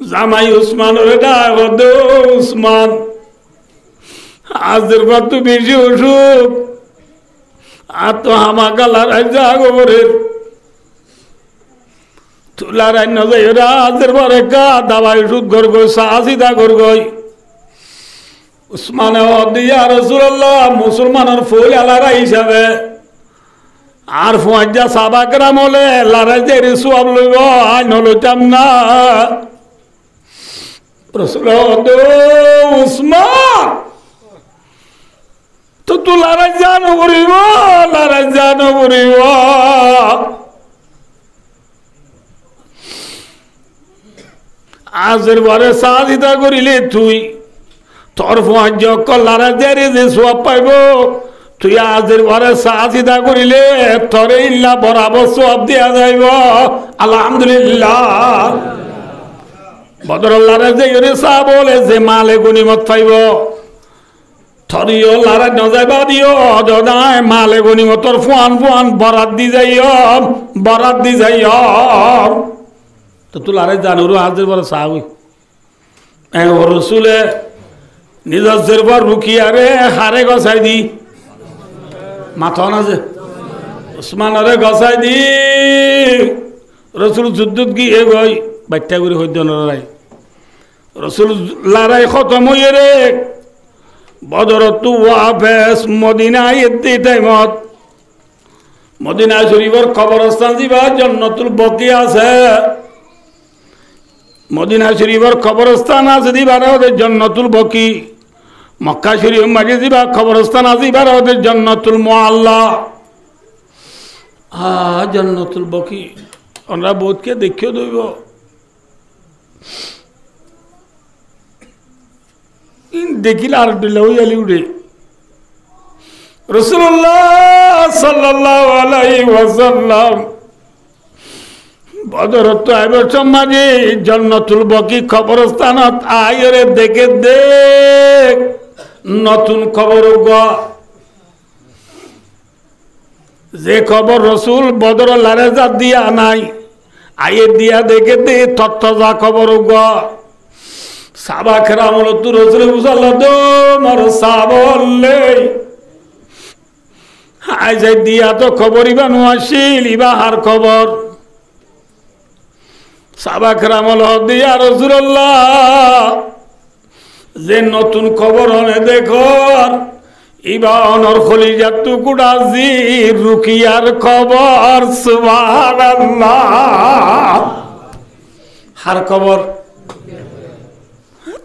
জামাই উসমানের দাওয়াত উসমান আজের পর তো বেশি অসুখ আর তো হামাকা লড়াই জাগরের লড়াই না যাই আজের পর একা দাবাই ওষুধ ঘর গই সাহসিদা ঘর গই উসমানে দিয়া রাসূলুল্লাহ মুসলমানের ফৌল লড়াই হিসাবে আর ফুয়াজ্জা সাহাবা کرام হলে লড়াই যে সওয়াব লইব আই নলইতাম না রাসূলুল্লাহ উসমান তো তু লড়াই জানো করিব আজের বারে সাজিদা করিলে তুই তোর ফুয়াজ্জ লড়াই যে সওয়াব পাইব তুই আজের বারে সাজিদা করিলে তোরে ইল্লা বরাবর সওয়াব দিয়া যাইব আলহামদুলিল্লাহ বদরুল্লাহর যে ইরসা বলে যে মালে গনিমত পাইব থরিও লড়াই ন যাইবা দিও দাদাই মালে গনিমতর ফুয়ান বরাত দি যাইও তো তুই লড়াই জানুরু আজের বারে সাহাবি রসুলে নিজের পর রুকিয়ারে হারে গছাই দি মাথা না যে উসমানরে গছাই দি রসুল যুদ্ধত গিয়ে গই বাচ্চা করে হইত লড়াই রসুল লড়াই খতম হইয়ে রে বদরত ওয়াফেস মদিনায় এতে টাইমত মদিনা শরীফের কবরস্থান দিবা জান্নাতুল বকি আছে মদিনা শরীফের কবরস্থান আছে দিবার ওদের জান্নাতুল বকি মক্কা শরীফ মাঝে দিবা কবরস্থান আছে দিবার ওদের জান্নাতুল মুআল্লা জান্নাতুল বকি আমরা বোধকে দেখিও দইব দেখিলে আর লই আলি উঠে রাসূলুল্লাহ সাল্লাল্লাহু আলাইহি ওয়াসাল্লাম বদরত আইবার সমাজে জান্নাতুল বকি কবরস্থানত আয়রে দেখে দেখ নতুন খবর যে খবর রসুল বদর লারে যা দিয়া নাই আয়ে দিয়া দেখে দে তত্ত্ব যা খবর সাবা কেরাম তু রসুল মুসাল্লাহ মর সাবলে আই যাই দিয়া তো খবর ইবা নোয়াশিল ইবা হার খবর সাবা কেরাম দিয়া রাসূলুল্লাহ যে নতুন খবর হলে দেখো ইবা অনর খলিজার টুকুরা জি রুকিয়ার খবর সুবহানাল্লাহ হার খবর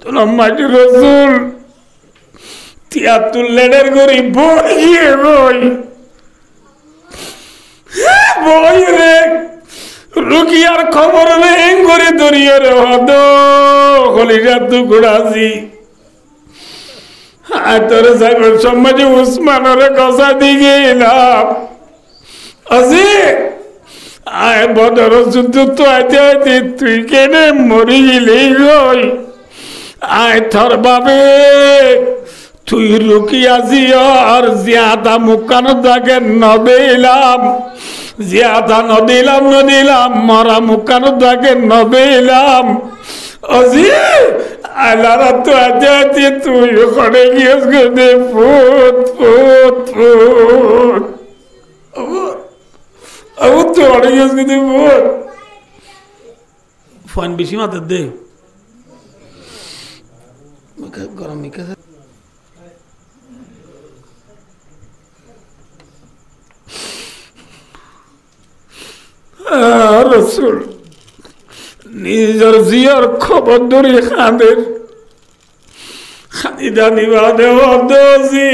তো নমাজি রাসূল তিয়াতুল লেডের গরি বই রে রুকিয়ার খবর নেই করে দরিয়ে রে হদ হলিরা তু ঘুরাছি তোর সাহেবের সমাজে উসমানের কথা দিকে এলাম আজি আয় বদর যুদ্ধ তো আইতে আইতে তুই কেনে মরি গেলি গই আয় থর বাবে তুই রুকিয়াছি আর জিয়াদা মুখান দাগে নদিলাম জিয়াদা নদিলাম মরা মুখান দাগে নদিলাম আজি আলারা তো আইতে আইতে তুই ওখানে গিয়েছ দে ফুট ফুট ফুট আবু তো অনেক গিয়েছ দে ফুট ফোন বেশি মাত্র দে গরম মিকা রসুল নিজের জিয়ার খবর ধরে খাঁদের খানিদা নিবা দেবি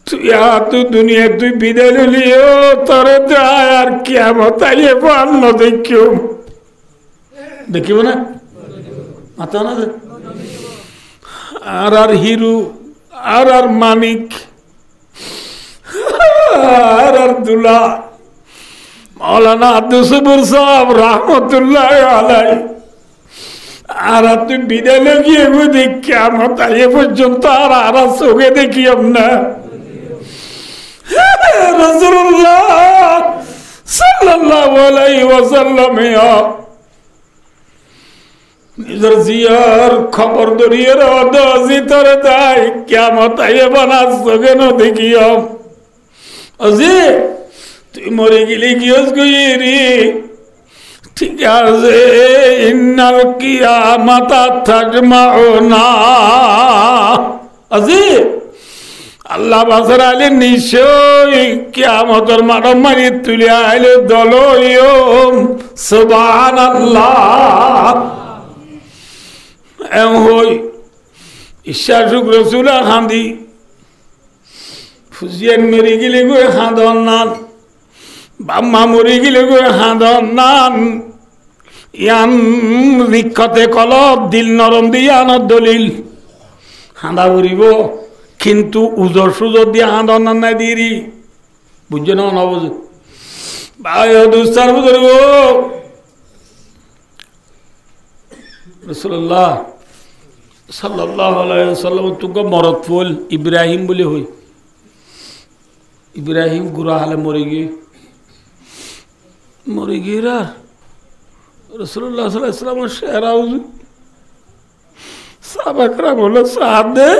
তুই তুই দুনিয়া তুই বিদায় লিও তোরে দেয় আর কিয়ামত আইয়ে পারল দেখিও দেখিব না মাথা না আর হিরু আর মানিক আর দুলা মৌলানা আব্দুল সবুর সাহেব রহমতুল্লাহ আলাই আর তুই বিদায় গিয়ে দেখি আমার তাই পর্যন্ত আর চোখে দেখি না রাসূলুল্লাহ সাল্লাল্লাহু আলাইহি ওয়াসাল্লাম নিজের জিয়ার খবর ধরিয়ে রাজি তোরে তাই কিয়ামত আইয়ে বানা চোখে ন দেখিও আজি তুই মরে গেলি গিয়েছ গইরি ঠিক আছে ইন্নাল কিয়ামাতা তাজমাউনা আজি আল্লাহ বাজার আইলে নিশ্চয় কিয়ামতের মাঠ মারি তুলে আইলে দলইম সুবহানাল্লাহ এম হই ঈশা শুক্র রসুলা খান্দি ফুজিয়ান মরি গেলে গো হাঁদন নান বাম্মা মরি গেলে গো হাঁদন নান ইয়ান রিক্ষতে কলব দিল নরম দিয়ান দলিল হাঁদা উড়িব কিন্তু উজর সুজর দিয়ে হাঁদন নান নাই দিরি বুঝছে না নবুঝ ভাই দুস্তার বুঝর গো রাসূলুল্লাহ সাল্লাল্লাহু আলাইহি ওয়াসাল্লাম তুকে মরত ফুল ইব্রাহিম বলে হই ইব্রাহিম গুরা হালে মরে গিয়ে রাসূলুল্লাহ সাল্লাল্লাহু আলাইহি ওয়াসাল্লাম শেরা হুজুর সাহাবাকরা বলে সাহাব দে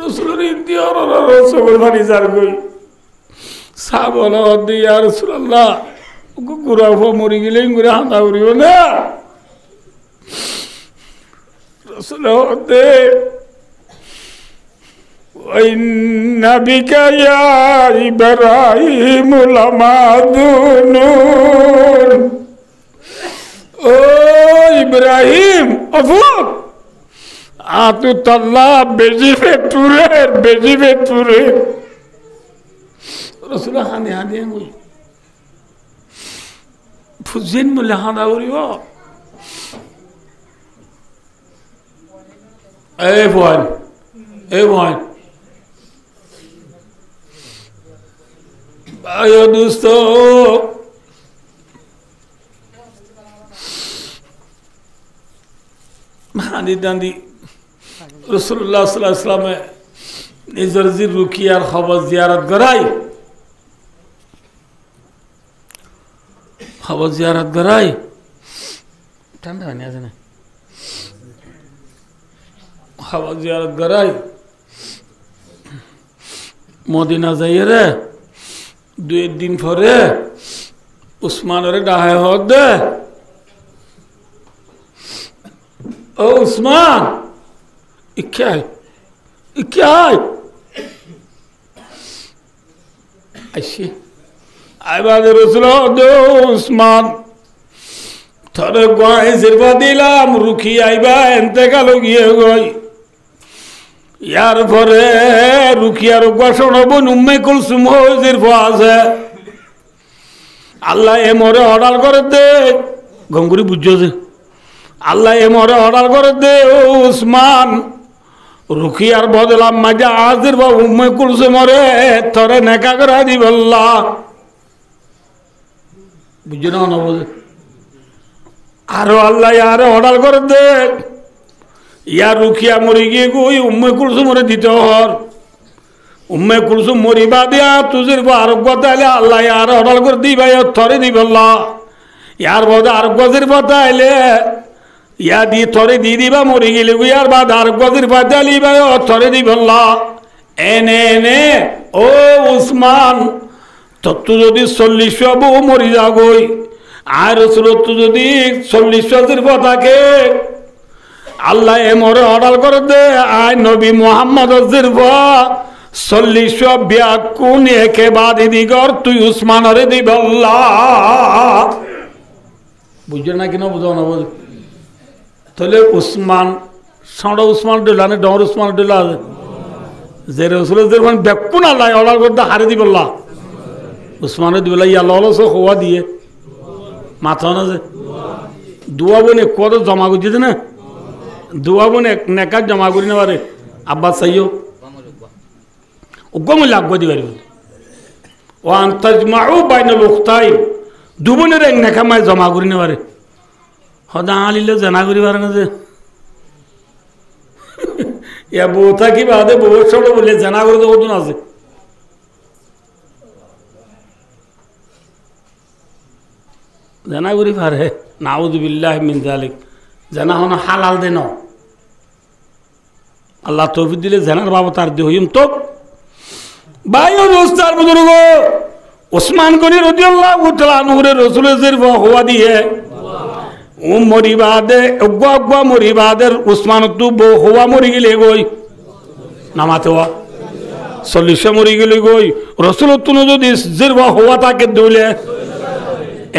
রাসূলের ইন্তিহার রাসূল বানি যার গই সাহাব বলে দি ইয়া রাসূলুল্লাহ গুরা মরে গেলে গুরা হাঁদা উড়িও না رسول وإن بك يا إبراهيم لمدنون او إبراهيم أفوق آتو تالله بجيفة توري رسول الله خاني هادي انگوي فزين ملحان آوريو everyone ayo dosto mahani dandi rasulullah sallallahu alaihi wasallam nizar zir rukiyar khabar ziyarat garai ठंडा है ना খাওয়া জিয়ারত করাই মদিনা যাইয়ে রে 2 দিন পরে উসমানের ডাহে হদ দে ও উসমান ইকাই আইসি আইবাদ রাসূল দে উসমান থরে গায়ে জিরবা দিলাম রুখি আইবা ইন্তেকাল গিয়ে গই ইয়ার পরে রুকিয়ার ঘোষণা বোন উম্মে কুলসুম হজির আছে আল্লাহ এ মরে অর্ডার করে দে গঙ্গুরি বুঝছো যে আল্লাহ এ মরে অর্ডার করে দে ও উসমান রুকিয়ার বদলাম মাঝে আজির বা উম্মে কুলসে মরে তরে নেকা করে দিব আল্লাহ বুঝছো না না বোঝে আরো আল্লাহ আরো অর্ডার করে দে ইয়ার রুকিয়া মরি গিয়ে গই উম্মে কুলসে মরে দিতে হর উম্মে কুলসুম মরিবা দিয়া তুজির আরোগ্য তাইলে আল্লাহ আর অর্ডার করে দিবা থরে দিব আল্লাহ ইয়ার বাদে আরোগ্যের পাতাইলে ইয়া দি থরে দি দিবা মরি গেলে ইয়ার বাদ আরোগ্যের পাতাইলিবা থরে দিব আল্লাহ এনে এনে ও উসমান তত্ত্ব যদি 40 বউ মরি যা গই আর রসুলত্ব যদি 40 থাকে আল্লাহ এ মরে অর্ডার করে দে আয় নবী মোহাম্মদ জিরবা 40 ব্যাকুন একে বাদ দিগর তুই উসমানরে দিব আল্লাহ বুঝছো না কিনা বুঝো না বুঝ তাহলে উসমান সাঁড়া উসমান ডেলা না ডর উসমান ডেলা যে রসুলের যেরকম ব্যাকুন আল্লাহ অর্ডার করতে হারে দিব আল্লাহ উসমানে দিব আল্লাহ ইয়াল্লাহ হওয়া দিয়ে মাথা না যে দুয়া বোনে কত জমা করছে না দুয়া বোনে নেকার জমা করি না পারে আব্বাস সাইও উগ্গম লাগবে দিবার ও আন্তাজমাউ বাইনাল উখতাইন দুবনের এক নেকামায় জমা করি না পারে হদা আলিলে জানা করি পারে না যে ইয়া বউ থাকি বাদে বউ ছোট বলে জানা করে তো কতন আছে জানা করি পারে নাউযু বিল্লাহি মিন যালিক জানা হন হালাল দেন আল্লাহ তৌফিক দিলে জানার বাবা তার দেহইম তো ভাইও দোস্তার বুজুর্গ ওসমান গনি রাদিয়াল্লাহু তাআলা নূরে রাসূলের জিরবা হওয়া দিয়ে ও মরিবাদে অগ্গা মরিবাদের ওসমান তু বো হওয়া মরি গেলে গই নামাতে হওয়া 40 মরি গেলে গই রাসূল তু যদি জিরবা হওয়া তাকে দইলে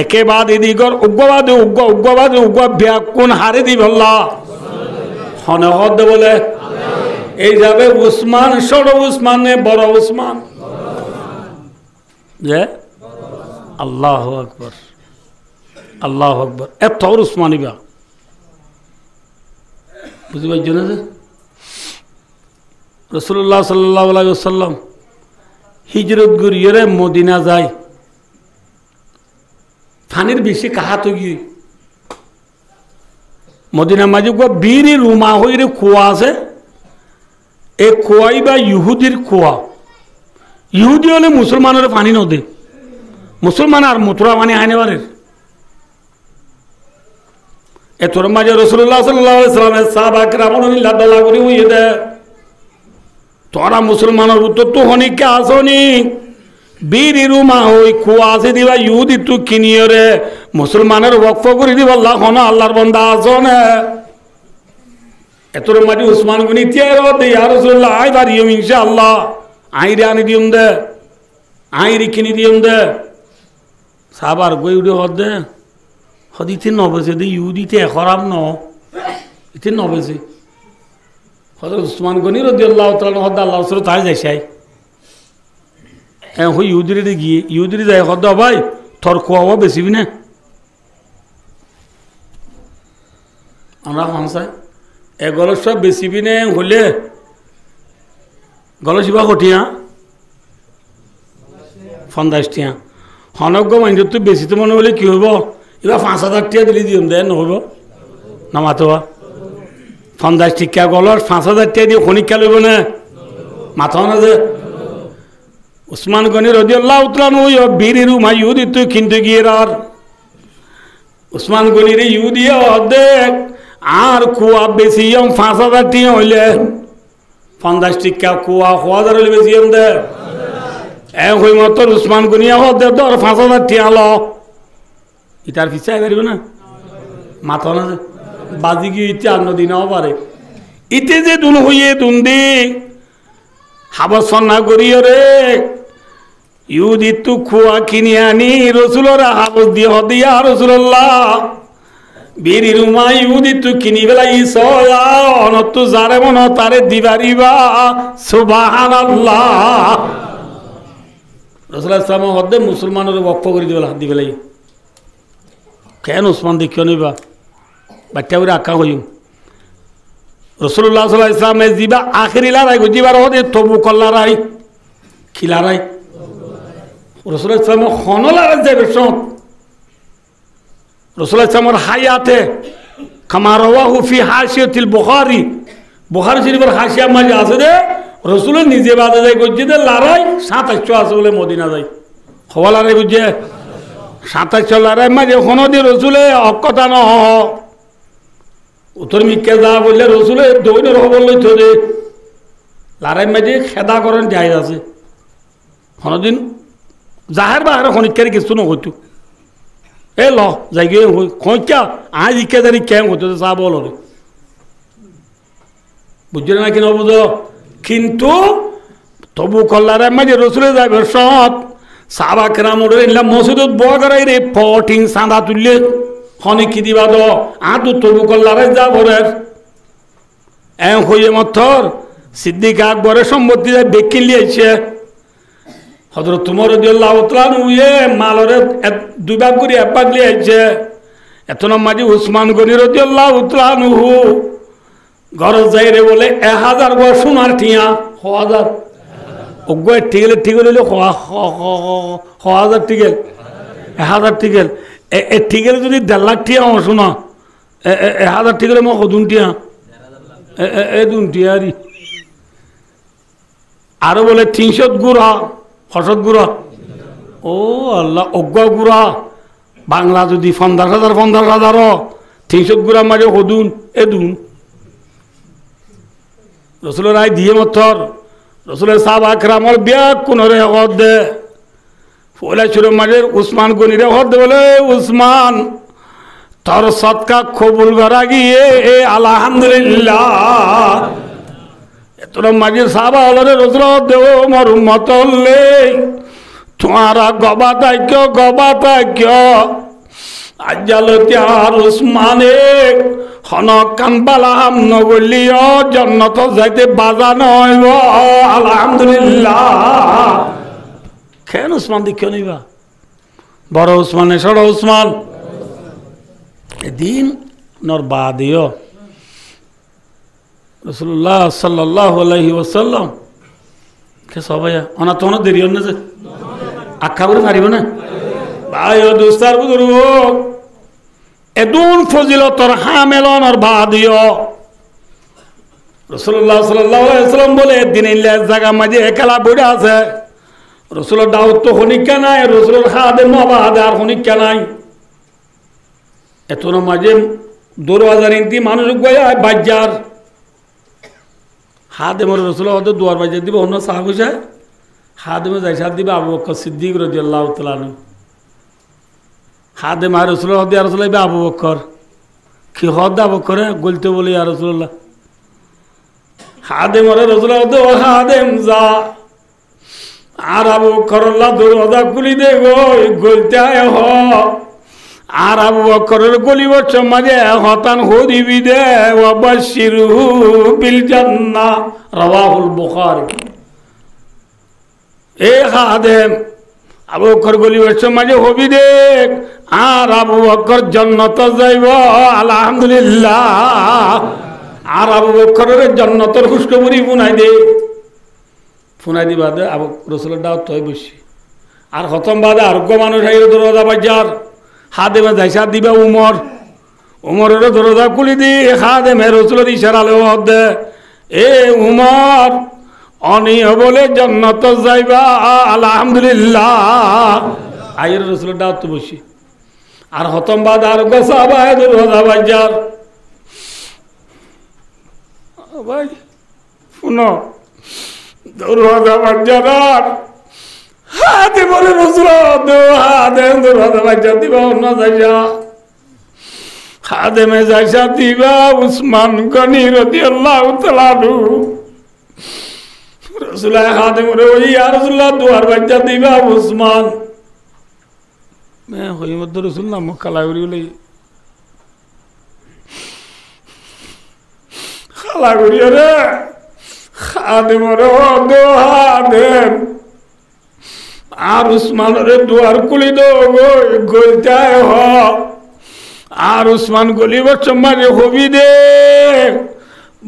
একে বাদ দিগর উগ্গবাদে ব্যাক কোন হারে দিব আল্লাহ হনে হদ বলে এই যাবে উসমান ছোট উসমান নে বড় উসমান যে আল্লাহু আকবার আল্লাহু আকবার এত উসমানী বা বুঝতে পারছো না যে রাসূলুল্লাহ সাল্লাল্লাহু আলাইহি ওয়াসাল্লাম হিজরত করিয়ে মদিনা যায় ফানির বেশি কাহা তো গিয়ে মদিনা মাঝে বীর রুমা হইরে কুয়া আছে এই কুয়াই বা ইহুদির কুয়া ইহুদি হলে মুসলমানের পানি নদে মুসলমান আর মথুরা পানি আইনে পারে এতর মাঝে রাসূলুল্লাহ সাল্লাল্লাহু আলাইহি ওয়াসাল্লামের সাহাবাকেরা বলনিল্লাহ দলা করে হইয়ে দে তোরা মুসলমানের উত্তর তো হনিকে আসনি বীর রুমা হই কুয়া আছে দিবা ইহুদি তো কিনিয়ে রে মুসলমানের ওয়াকফ করে দিব আল্লাহ হন আল্লাহর বান্দা আসনে এতর মাঝে উসমান গনি তিয়ার দে ইয়া রাসূলুল্লাহ আই বারিয়ম ইনশাআল্লাহ আইরে আনি দিউম দে আইরে কিনি দিউম দে সাহাবার গই উড়ে হদে হদিতে নবসে দে ইহুদিতে খারাপ ন ইতে নবসে হযরত উসমান গনি রাদিয়াল্লাহু তাআলা হদ আল্লাহ রাসূল তাই যাইছাই হ্যাঁ হই ইহুদিরে গিয়ে ইহুদিরে যাই হদ ভাই তোর কোয়া বেশিবি না আমরা হানসাই এ গলস সব বেশিবি না হলে গলসিবা কঠিয়া 50 টিয়া হনক মাইন্ড তো বেশি তো মনে হলে কি হইব এবার 5000 টিয়া দিলে দিম দেয় নহব না মাতোয়া 50 টিকা গলস 5000 টিয়া দিয়ে খনিকা লইব না মাথা না যে উসমান গনি রাদিয়াল্লাহু তাআলা ওই বীর রুমা ইহুদি তো কিনতে গিয়ে আর উসমান গনি রে ইহুদি অর্ধেক আর কুয়া বেশি 5000 টিয়া হইলে 50 টিকা কুয়া হওয়া ধরলে বেশি দে এক হই মত উসমান গনিয়া হদে ধর 5000 টিয়া ল ইটার পিছাই পারিব না মাথা না বাজি গিয়ে ইতে আর নদী নাও পারে ইতে যে দুন হইয়ে দুন্দি হাবসনা করিও রে ইহুদি তু খুয়া কিনি আনি রসুলরা হাবস দিয়ে হদিয়া রাসূলুল্লাহ বীর রুমা ইহুদি তু কিনি বেলা ইসয়া অনত জারে মন তারে দিবারিবা সুবহানাল্লাহ রসুল্লাহ ইসলামের মধ্যে মুসলমানের বক্ষ করে দিবে হাত দিবে লাগে কেন ওসমান দেখিও নিবা বাচ্চা করে আঁকা হইম রসুল্লাহ সাল্লাহ ইসলামে যিবা আখেরি লড়াই যিবার হতে তবু কল্লারাই কি লড়াই রসুল্লাহ ইসলামের হন লড়াই যাবে সত রসুল্লাহ ইসলামের হায়াতে খামারওয়াহু ফি হাসিয়াতিল বুখারী বুখারী শরীফের হাসিয়া মাঝে আছে রে রসুল নিজে বাদে যায় করছে যে লড়াই 2700 আছে বলে মদিনা যায় হওয়া লড়াই বুঝছে 2700 লড়াই মাঝে হন দিয়ে রসুলে অকথা ন উত্তর মিকে যা বললে রসুলে দৌড়ের হবল লইতো রে লড়াই মাঝে খেদা করেন যাই আছে হনদিন জাহের বাহের খনিকারি কিছু নহতো এ ল যাই গিয়ে খোঁচা আজ ইকে জানি কেম হতো চা বল রে বুঝছো না কি নবুঝ কিন্তু তবু কল্লারে মাঝে রসুলে যাবে সব সাবা কেরাম ইলাম মসজিদত বয়া করাই রে ফটিং চাঁদা তুললে খনি কি দিবা দ আদু তবু কল্লারে যা ভরের হইয়ে মথর সিদ্দিক আকবরের সম্পত্তি বেকিন লিয়েছে হজরত তোমার উয়ে মালরে 2 ভাগ করে 1 ভাগ লিয়েছে এত মাঝে উসমান গনি রদিয়াল্লাহু তাআলা আনহু ঘর যাই রে বলে 1000 গো সোনার টিয়া 1000 ওগো টিগেলে টিগেলে 1000 টিগেল 1000 টিগেল এ টিগেল যদি 1.5 লাখ টিয়া শোনা 1000 টিগেলে মো হদুন টিয়া এ দুন টিয়ারি আরো বলে 300 গুড়া হসত গুড়া ও আল্লাহ অজ্ঞ গুড়া বাংলা যদি 50,000 300 গুড়া মাঝে হদুন এ দুন রসুলের রায় দিয়ে মথর রসুলের সাহাবা কেরামর ব্যাগ কোনরে হদ দে ফলে ছিল মাঝে উসমান গনিরে হদ দে বলে উসমান তোর সৎকা কবুল করা গিয়ে আলহামদুলিল্লাহ এত মাঝে সাহাবা হলে রসুল দেব মর মতলে তোমারা গবা তাক্য আজ্জালতি আর উসমানে হনক কানবালাম নগলিও জন্নত যাইতে বাজা নয় আলহামদুলিল্লাহ কেন উসমান দেখিও নিবা বড় উসমানে সড় উসমান এদিন নর বাদিও রসুল্লাহ সাল্লাল্লাহু আলাইহি ওয়াসাল্লাম কে সবাই অনা তো দেরি হন না যে আখ্যা করে পারিব না ভাই ও দোস্তার বুজুর্গ এদুন ফজিলতর হামেলনর বাদিও রসুল্লাহ সাল্লাল্লাহু আলাইহি ওয়াসাল্লাম বলে দিন ইল্লা জায়গা মাঝে একলা বইরা আছে রসুলের দাওয়াত তো হনিকা নাই রসুলের খাদেম মাবাদে আর হনিকা নাই এতন মাঝে দরওয়াজার ইন্তি মানুষ গয়া বাজার হাদেমর রসুল হয়তো দুয়ার বাজার দিব অন্য সাহাব যায় হাদেমে যাই সাথ দিবে আবু বকর সিদ্দিক রাদিয়াল্লাহু তাআলা আনহু হাদেম আর রসুল হদ ইয়া রাসূলুল্লাহ আবু বকর কি হদ আবু বকর বলতে বলে ইয়া রাসূলুল্লাহ হাদেম আর রসুল হদ ও হাদেম যা আর আবু বকর আল্লাহ দরওয়াজা খুলি দে গো গলতে আয় হ আর আবু বকরের গলিবর সমাজে হতান হদিবি দে ওয়াবাশিরহু বিল জান্নাহ রাওয়াহুল বুখারী এ খাদেম আবু বকর গলিবর সমাজে হবি দে আর আবু বকর জান্নাত যাইব আলহামদুলিল্লাহ আর আবু বকরের জান্নাতের খুশখবরি ফুনাই দিবা দে আবু রাসূলের দাওয়াত তৈ বসি আর খতম বাদে আরোগ্য মানুষ আইরে দরজা বাজার হাদেমে যাইসা দিবা উমরের দরজা খুলি দি হাদেমে রসুলের ইশারা লেওয়া দে এ উমর অনিয় বলে জান্নাত যাইবা আলহামদুলিল্লাহ আইরে রসুলের দাওয়াত বসি আর খতম বাদ আর গোসাবা দরজা বাজার ভাই শুনো দরজা বাজার হাতে বলে রসুল হাতে দরজা বাজার দিবা অন্য যাইসা হাদেমে যাইসা দিবা উসমান গনি রাদিয়াল্লাহু তাআলা আনহু রসুল হাদেম রে ওই ইয়া রাসূলুল্লাহ দুয়ার বাজার দিবা উসমান মে হই মদ রসুল নাম কালাউরি বলে কালাউরি রে হাদেম রে ও দো হাদেম আর উসমানের দুয়ার খুলি দো গইতায় হ আর উসমান গলিবার সম্মানে হবি দে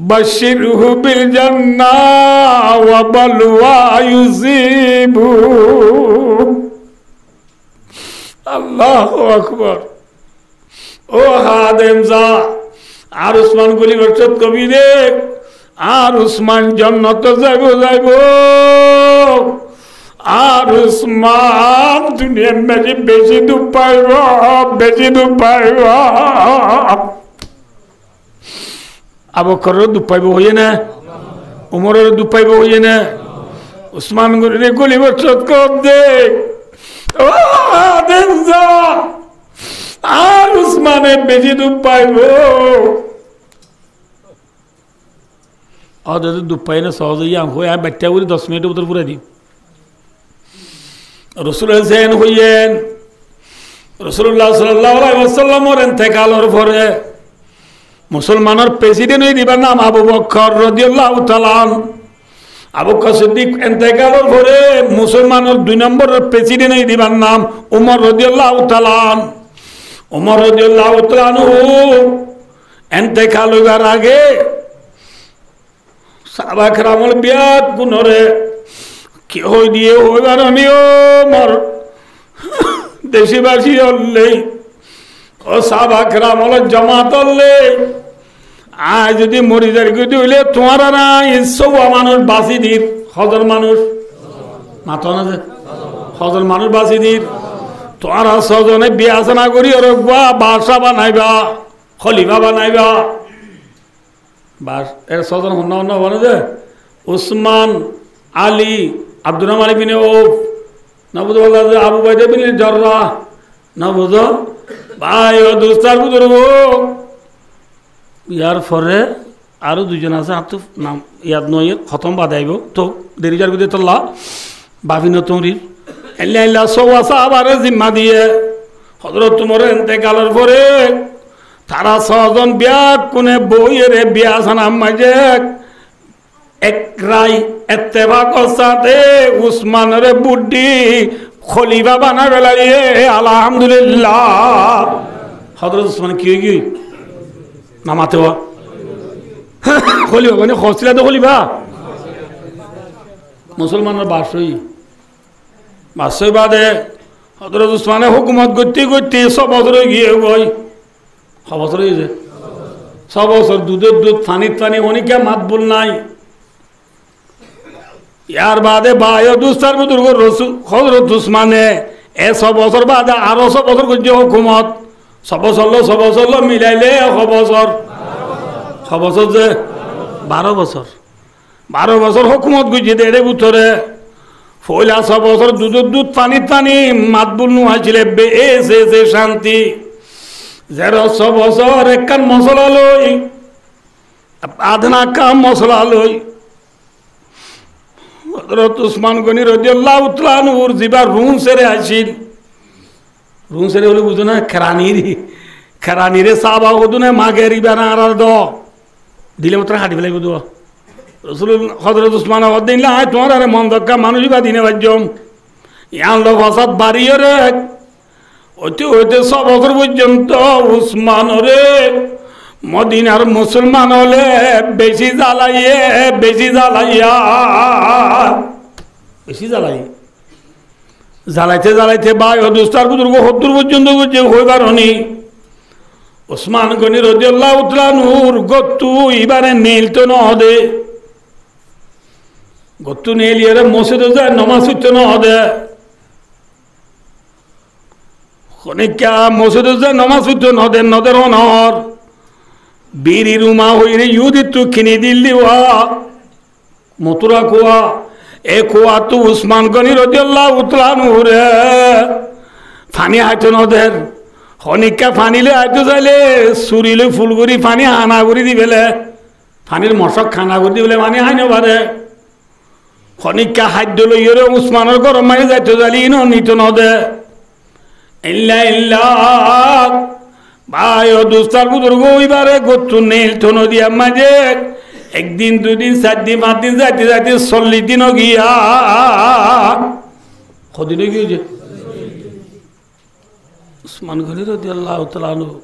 বাশিরহু বিল জান্নাহ ওয়া বালওয়া ইউসিবু। আল্লাহু আকবার। ও হাদেম যা আর উসমান গলিবার চত কবি দে আর উসমান জান্নাত যাইব আর উসমান দুনিয়ার মাঝে বেশি দুঃখ পাইব বেশি দুঃখ পাইব। আবু বকরের দুঃখ পাইব হইয়ে না, উমরের দুঃখ পাইব হইয়ে না, উসমান গলিরে গলিবার চত কব দে ও আদেম যা আর উসমানে বেশি দুঃখ পাইব। দুঃখ পাই না সহজে হয়ে বাচ্চা করে 10 মিনিটের ভিতর পুরা দিই। রসুল হোসেন হইয়েন রসুল্লাহ সাল্লাল্লাহু আলাইহি ওয়াসাল্লামের ইন্তেকালের পরে মুসলমানের প্রেসিডেন্ট হয়ে দিবার নাম আবু বকর রাদিয়াল্লাহু তাআলা। আবু বকর সিদ্দিক ইন্তেকালের পরে মুসলমানের 2 নম্বরের প্রেসিডেন্ট হয়ে দিবার নাম উমর রাদিয়াল্লাহু তাআলা। উমর রাদিয়াল্লাহু তাআলা ইন্তেকাল হইবার আগে সাহাবা কেরামল বিয়াত গুণরে কি হই দিয়ে হইবার নিয়মর দেশবাসী হলে ও সাহাবা কেরামল জমাত হলে আজ যদি মরি যার গতি হইলে তোমার নাই সৌয়া মানুষ বাঁচি দির হজর মানুষ মাথা না যে হজর মানুষ বাঁচি দির তোমার ছজনে বিয়া চানা করি রখবা বাসা বানাইবা খলিফা বানাইবা বাস এর ছজন হন্য হন্য বলে যে উসমান আলী আব্দুর রহমান বিন আউফ না বুঝো বলা আবু বাইদা বিন জাররাহ না বুঝো ভাই ও দোস্তার বুজুর্গ ইয়ার পরে আরো 2 জন আছে আত নাম ইয়াদ নয় খতম বাদাইব তো দেরি যার বিদে তোল্লা বাবিন তৌরির আল্লাহ আল্লাহ সওয়া সাহাবারে জিম্মা দিয়ে হযরত উমরের ইন্তেকালের পরে তারা 6 জন বিয়া কোনে বইয়ের বিয়া সানাম মাঝে এক রাই ইত্তেফাক সাথে উসমানের বুদ্ধি খলিফা বানা বেলাইয়ে আলহামদুলিল্লাহ। হযরত উসমান কি হই গই নামাতে হ খলিফা মানে খসিলা তো খলিফা মুসলমানের বাসই বাদে হযরত উসমানে হুকুমত করতে করতে 6 বছর গিয়ে গই 6 বছর হয়েছে 6 বছর দুধের দুধ পানির পানি অনেকে মাতবুল নাই। ইয়ার বাদে বায়ু দুস্তার বুজুর্গ রসুল হযরত উসমানে 6 বছর বাদে আরো 6 বছর করছে হুকুমত 6 বছর মিলাইলে 6 বছর যে 12 বছর হুকুমত গুজি দেড়ে বুথরে ফইলা 6 বছর দুধের দুধ পানির পানি মাতবুল নুহাইছিলে বেসে শান্তি 6 বছর একখান মশলা লই আধনা কাম মশলা লই হযরত উসমান গনি রাদিয়াল্লাহু তাআলা নূর জিবা রুম সেরে আসিল রুম সেরে হলে বুঝো না খেরানিরে সাহাবা ওদুনে মাগেরি বানা আর দ দিলে মাত্র হাঁটি ফেলাই বুঝো রসুল হযরত উসমান দিন লা তোমার আরে মন দক্কা মানুষ বা দিনে বাজম ইয়ান লো ফাসাদ বাড়িয়ে রে ওতে 6 বছর পর্যন্ত উসমান রে মদিনার মুসলমান হলে বেশি জ্বালাইতে বাই দুস্তার বুজুর্গ 70 পর্যন্ত যে হইবার হনি উসমান গনি রাদিয়াল্লাহু তাআলা নূর গত্তু ইবারে নীলতো নহদে গত্তু নীলিয়ারে মসজিদে যায় নামাজ পড়তে নহদে খনিকা মসজিদে যায় নামাজ পড়তে নহদে নদের হনর বীরি রুমা হইরে ইউদিতু কিনি দিল্লি ওয়া মতুরা কুয়া এ কুয়া তো উসমান গনি রাদিয়াল্লাহু তাআলা নূরে ফানি আইতো নদের খনিকা ফানিলে আইতো যাইলে সুরিলে ফুলগুড়ি ফানি হানা করে দিবেলে ফানির মশক খানা করে দিবেলে মানে হাইনো পারে খনিকা খাদ্য লইরে উসমানের গরম মারি যাইতো যাইলে ইনো নিত নদে ইল্লা ভাই ও দুস্তার বুজুর্গ ওইবারে গত্তু নীল তো নদীর মাঝে 1 দিন 2 দিন 4 দিন 5 দিন যাইতে 40 দিনও গিয়া কদিনে গিয়েছে উসমান গনি রাদিয়াল্লাহু তাআলা আনহু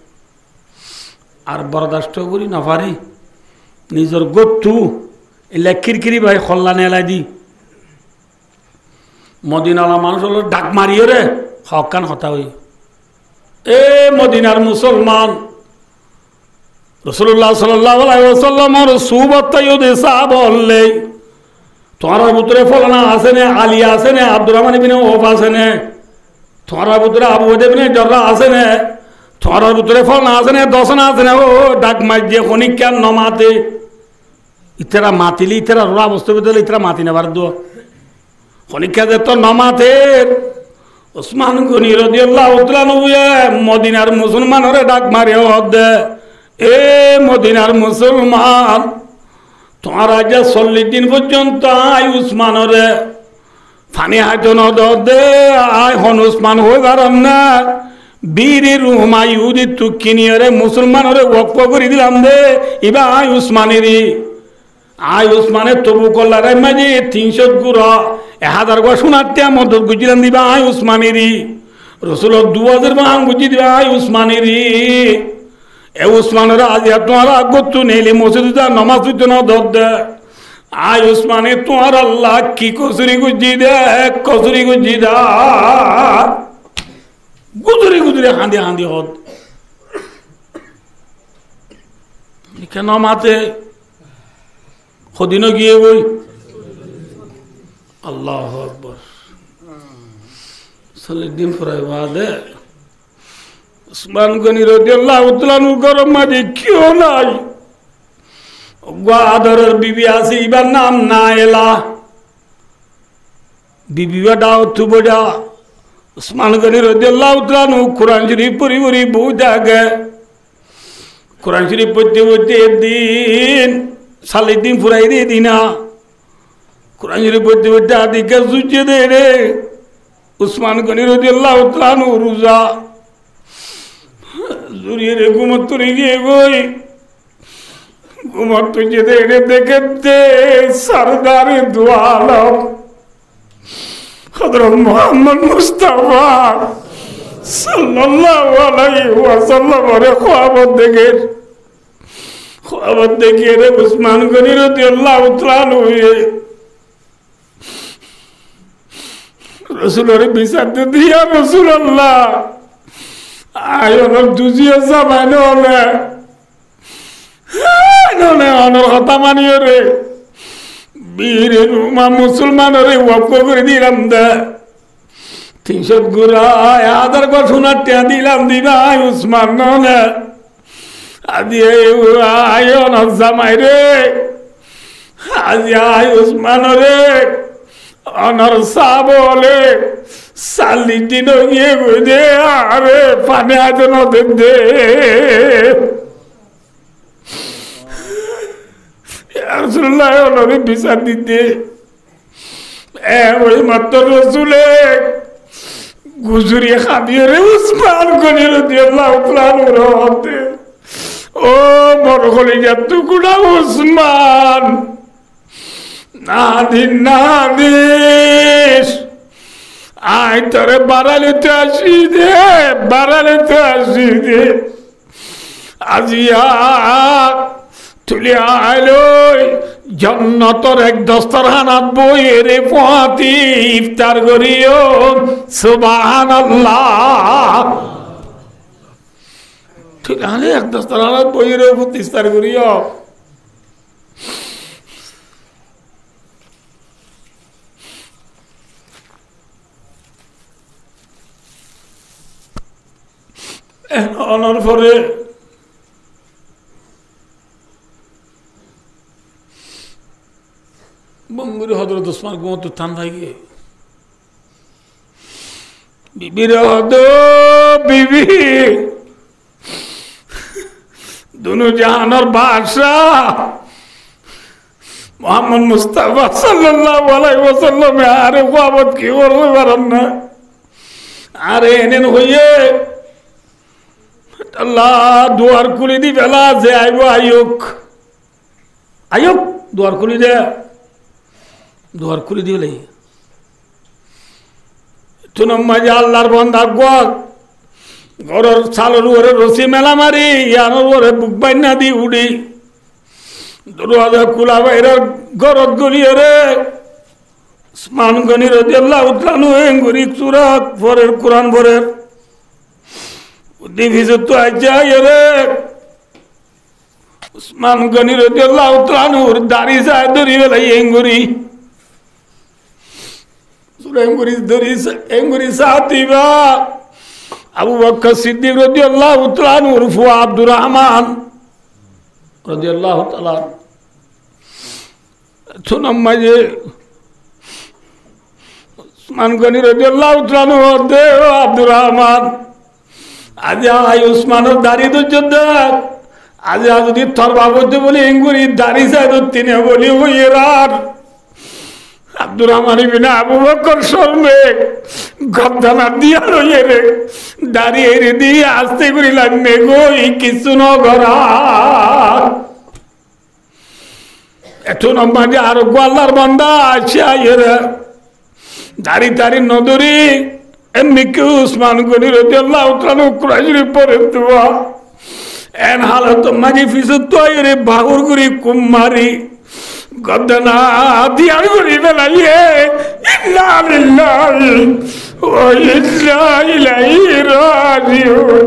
আর বরদাস্ত করি না পারি নিজের গত্তু লেখিরকিরি ভাই কল্যাণে এলাই দি মদিনালা মানুষ হলো ডাক মারিয়ে রে হকান হতা হই এ মদিনার মুসলমান রাসূলুল্লাহ সাল্লাল্লাহু আলাইহি ওয়াসাল্লামের সুবতায়ও দেশা বললে তোমার ভিতরে ফলানা আছে না আলী আছে না আব্দুর রহমান ইবনে ওফ আছে না তোমার ভিতরে আবু উবাইদা ইবনে জাররাহ আছে না তোমার ভিতরে ফলানা আছে না দশনা আছে না ও ডাক মাইজে খনিকা নমাতে ইতরা মাতিলি ইতরা রোলা বস্তু বদলে ইতরা মাতি নেবার দো খনিকা দে তো নমাতে উসমান গনি রাদিয়াল্লাহু তাআলা মদিনার মুসলমানরে ডাক মারে দে এ মদিনার মুসলমান তোমার আজ 40 দিন পর্যন্ত আই উসমানরে ফানি হাজন দে আই হন উসমান হই পারম না বীরের রুমা ইহুদি তুকিনিয়রে মুসলমানরে ওয়াকফ করে দিলাম দে ইবা আই উসমানেরি আই উসমানের তবু কল্লারে মাঝে 300 গুড়া 1000 গা সোনারটা মদত গুজিলাম দিবা আই উসমানেরি রসুল 2000 বাং গুজি দিবা আই উসমানেরি এ উসমানের আজ তোমার গত্তু নেলি মসজিদে নামাজ পড়তে না দে আই উসমানে তোমার আল্লাহ কি কসুরি গুজি দে কসুরি গুজি দা গুজরি গুজরি হাঁদি হাঁদি হদ কেন মাতে সদিনও গিয়ে বই আল্লাহ আকবার 40 দিন পরে বাদে উসমান গনি রাদিয়াল্লাহু তাআলা গরম মাঝে কেউ নাই আদরের বিবি আছে ইবার নাম না এলা বিবি ডাও তু বড়া উসমান গনি রাদিয়াল্লাহু তাআলা কুরআন শরীফ পড়ি পড়ি বউ জাগে কুরআন শরীফ পড়তে পড়তে দিন 40 দিন ফুরাই দিয়ে দিনা কুরআন শরীফ পড়তে পড়তে আদিকে সুজে দে রে উসমান গনি রাদিয়াল্লাহু তাআলা রোজা জুরিয়ে রে ঘুমত তুলে গিয়ে গই ঘুমত তুই দে রে দেখে দে সরদারে দু আলম হযরত মুহাম্মদ মুস্তাফা সাল্লাল্লাহু আলাইহি ওয়াসাল্লাম রে খ্বাবত দেখে রে উসমান গনি রাদিয়াল্লাহু তাআলা রাসূলের বিচার দিয়া রাসূলুল্লাহ আয়নের দুজিয়া জামাই নলে অনর কথা মানিয়ে রে বীরের মা মুসলমানরে ওয়াকফ করে দিলাম দে 300 গুড়া 1000 গা সোনার টিয়া দিলাম দিবা উসমান নলে আজি আয়নের জামাই রে আজি আয় উসমান রে অনর সাবলে 40 দিন গিয়ে গই দে আরে পানি আজন দে রাসূলুল্লাহ ওরে বিচার দিতে ওই মাত্র রসুলে গুজরিয়ে খাদিয়ে রে উসমান গনি রাদিয়াল্লাহু তাআলা হতে ও বড় কলিজার টুকরা উসমান নাদিস আই তোরে বাড়ালেতে আসি দে আজিয়া তুলে আলো জন্নতর এক দস্তরখানাত বইরে পাতি ইফতার করিও সুবহানাল্লাহ তুলে আলে এক দস্তরখানাত বইরে ইফতার করিও অনার পরে বঙ্গুর হযরত ওসমান ঘুমত থান ভাইগে বিবির হদ বিবি দুনো জাহানের বাদশাহ মোহাম্মদ মুস্তাফা সাল্লাল্লাহু আলাইহি ওয়াসাল্লাম আরে খ্বাবত কি করবে পারেন না আরে এনেন হইয়ে আল্লাহ দুয়ার খুলি দি বেলা যে আইব আয়ুক দুয়ার খুলি দে দুয়ার খুলি দিলে তুনম মাঝে আল্লাহর বন্ধা গোয়া ঘরের চালের উপরে রসি মেলা মারি ইয়ানোর উপরে বুক বাইনা দি উড়ি দরওয়াজা খোলা বাইরের ঘরত গলিয়ে রে উসমান গনি রাদিয়াল্লাহু তাআলা এঙ্গুরি সূরাত পরের কোরআন পরের দিভিজত তো আইজা রে উসমান গনি রাদিয়াল্লাহু তাআলা ওর দাড়ি যায় ধরি বেলাই এঙ্গুরি সূরা এঙ্গুরি সাতিবা আবু বকর সিদ্দিক রাদিয়াল্লাহু তাআলা ওরফ আব্দুর রহমান রাদিয়াল্লাহু তাআলা সুনাম মাঝে উসমান গনি রাদিয়াল্লাহু তাআলা দে আব্দুর রহমান আজ আই উসমানের দাড়ি দুজদ আজ যদি তোর বাবুতে বলি এঙ্গুরি দাড়ি চাই তো তিনি বলি হইরার আব্দুর রহমান ইবনে আবু বকর শর্মে গদ্দানা দিয়া রইয়ে রে দাড়ি এরে দিয়ে আসতে করিলাম মেঘই কিছু নগরা এত নম্বরে আর গোয়াল্লার বান্দা আছে আইরে দাড়ি তারি নদরি এমনি কি উসমান গনি রাদিয়াল্লাহু তাআলা কুরাইশি পরে দুয়া এন হালত মাঝি ফিসত তো আইরে বাগুর করি কুমারি গদ্দানা দিয়া করি বেলাইয়ে ইন্না লিল্লাহি ওয়া ইন্না ইলাইহি রাজিউন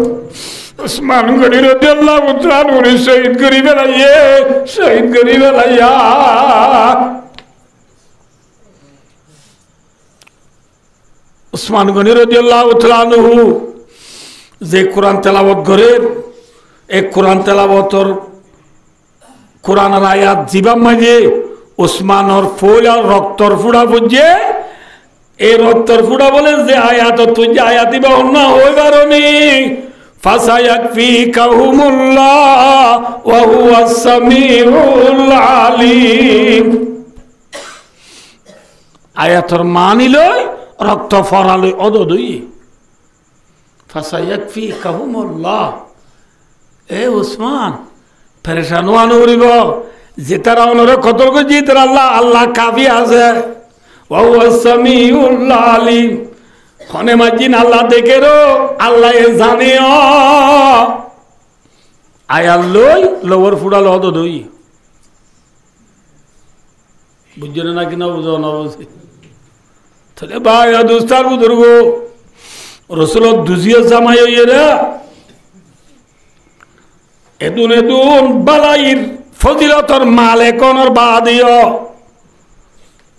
উসমান গনি রাদিয়াল্লাহু তাআলা শহীদ করি বেলাইয়ে শহীদ করি বেলাইয়া উসমান গনি রাদিয়াল্লাহু তাআলা যে কোরআন তেলাওয়াত করেন এই কোরআন তেলাওয়াতর কোরআনের আয়াত জীবাম মাঝে উসমানর ফুল আর রক্তর ফুড়া বুঝে এই রক্তর ফুড়া বলে যে আয়াত তুই যে আয়াতি বা অন্য হয়ে পারি ফাসায়াকফিকাহুমুল্লাহ ওয়া হুয়াস সামিউল আলিম আয়াতর মানিলই রক্ত ফরালই অদদই ফাসায়াকফিকাহুমুল্লাহ এ উসমান পরেশান ওয়ান করিব যে তারা ওনারা কতল করছি তারা আল্লাহ আল্লাহ কাফি আছে ওয়া হুয়াস সামিউল আলিম খনে মাজিন আল্লাহ দেখে রো আল্লাহ জানিও আয়াল লই লওয়ার ফুড়াল হদ দই বুঝছেন না কিনা বুঝো না বুঝি তাহলে ভাই দোস্তার বুজুর্গ রসুলত দুজিয়া জামাই হইয়েরা এদুন এদুন বালাইর ফজিলতর মালেকনের বাদিও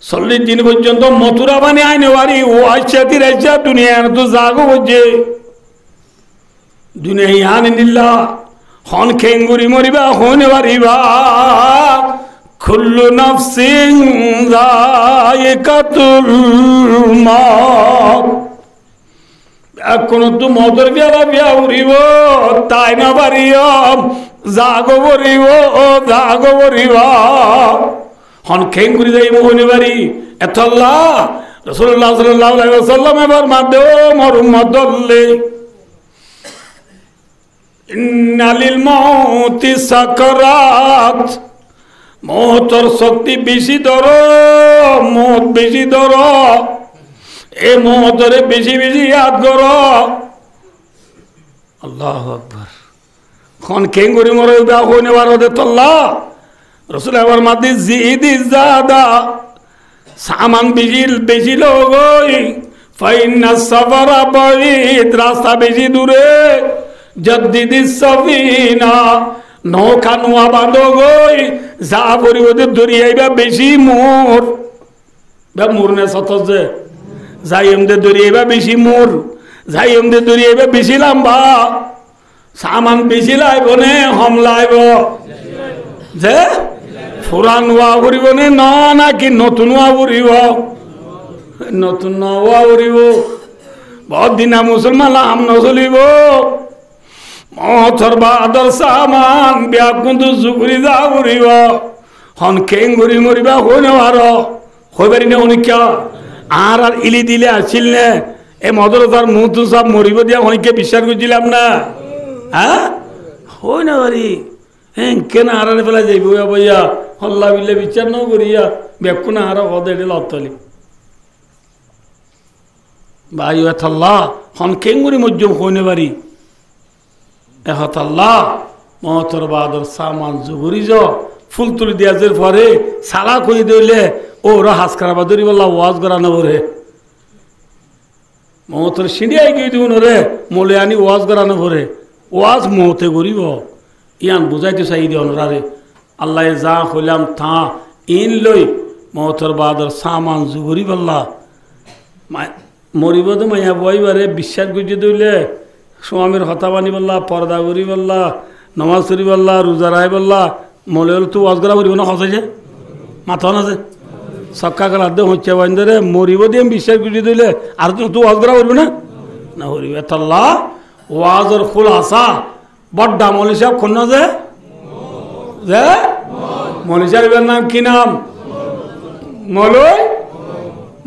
40 দিন পর্যন্ত মথুরা বানি আইনে বাড়ি ও আইসাতি রাইসা দুনিয়ার তো জাগো বুঝে দুনিয়া ইয়ান নিল্লা হন খেঙ্গুরি মরিবা হনে বাড়িবা কুল্লু নাফসিন যায়িকাতুল মাউত এখন তো মদর বেলা বিয়া উড়িব তাই না বাড়িও জাগো বরিব জাগো বরিবা হন খেঙ্গুরি যাইব হনে বাড়ি এতল্লাহ রাসূলুল্লাহ সাল্লাল্লাহু আলাইহি ওয়াসাল্লাম এবার মাদে মোর মদল্লে ইন্না লিল মাউতি সাকরাত মওতর শক্তি বেশি ধরো মত বেশি ধরো এ মওতরে বেশি বেশি ইয়াদ করো আল্লাহু আকবার খন খেঙ্গুরি মরে বা হনে বার দে তল্লাহ রসুল আবার মাদি জিদি জাদা সামান বেশি লোক ফাইন্না সাফারা বাঈদ রাস্তা বেশি দূরে জদ্দিদি সাফিনা নৌকা নোয়া বাঁধো গই যা পরি ওদের দরিয়াইবা বেশি মোর বা মুরনে সতজে যাই এমদের দরিয়াইবা বেশি মোর যাই এমদের দরিয়াইবা বেশি লম্বা সামান বেশি লাইব নে হম লাইব যে পুরান ওয়া করিব নে নাকি নতুন ওয়া করিব নতুন ওয়া করিব বহুত দিনা মুসলমান আম নচলিব মথর বাদর সামান ব্যাকুন্ত জুগুরি যা করিব হন খেঙ্গুরি মরিবা হইনে আর হইবারি না অনিকা আর আর ইলি দিলে আসিল নে এ মদরতার মুহ তো সব মরিব দিয়া অনেককে বিশ্বাস করছিলাম না হ্যাঁ হই না বাড়ি হ্যাঁ কেন আরানে ফেলা যাইব বইয়া হল্লা বিলে বিচার ন করিয়া বেকুনা আর হদে লতলি ভাই এথাল্লাহ হন কেঙ্গুরি মজ্জুম হইনে বাড়ি এহতাল্লাহ মহতর বাদর সামান জুগুরি য ফুল তুলি দিয়াজের পরে সালা কই দিলে ওরা হাস খারাপ ধরি বললা ওয়াজ করানো রে মহতর সিঁড়িয়াই গিয়ে দিন রে মলে আনি ওয়াজ করানো ভরে ওয়াজ মহতে করিব ইয়ান বুঝাইতে চাই দিয়ে অনরারে আল্লাহ যা হইলাম থা ইন লই মহতর বাদর সামান জুগুরি বললা মরিব তো মাইয়া বইবারে বিশ্বাস গুজি দইলে স্বামীর হতা বানি বললা পর্দা করি বললা নমাজ করি বললা রোজা রায় বললা মলে হল তো ওয়াজ করা করিব না হসাইছে মাথা না যে সক্কা গেলার দে হচ্ছে বান্ধরে মরিব দিয়ে বিশ্বাস গুজি দইলে আর তুই ওয়াজ করা করবি না না করিব এতাল্লাহ ওয়াজর ফুল আসা বড্ডা মলি সাহেব খুন যে মলি সাহেবের নাম কি নাম মলয়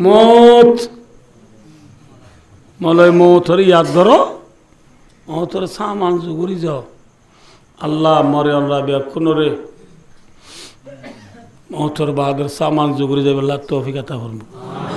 মত মলয় মৌথর ইয়াদ ধরো মৌথর সামান জুগুরি যাও আল্লাহ মরে আমরা ব্যাকুন রে মৌথর বাহাদুর সামান জুগুরি যাবে আল্লাহ তৌফিক আতা করবো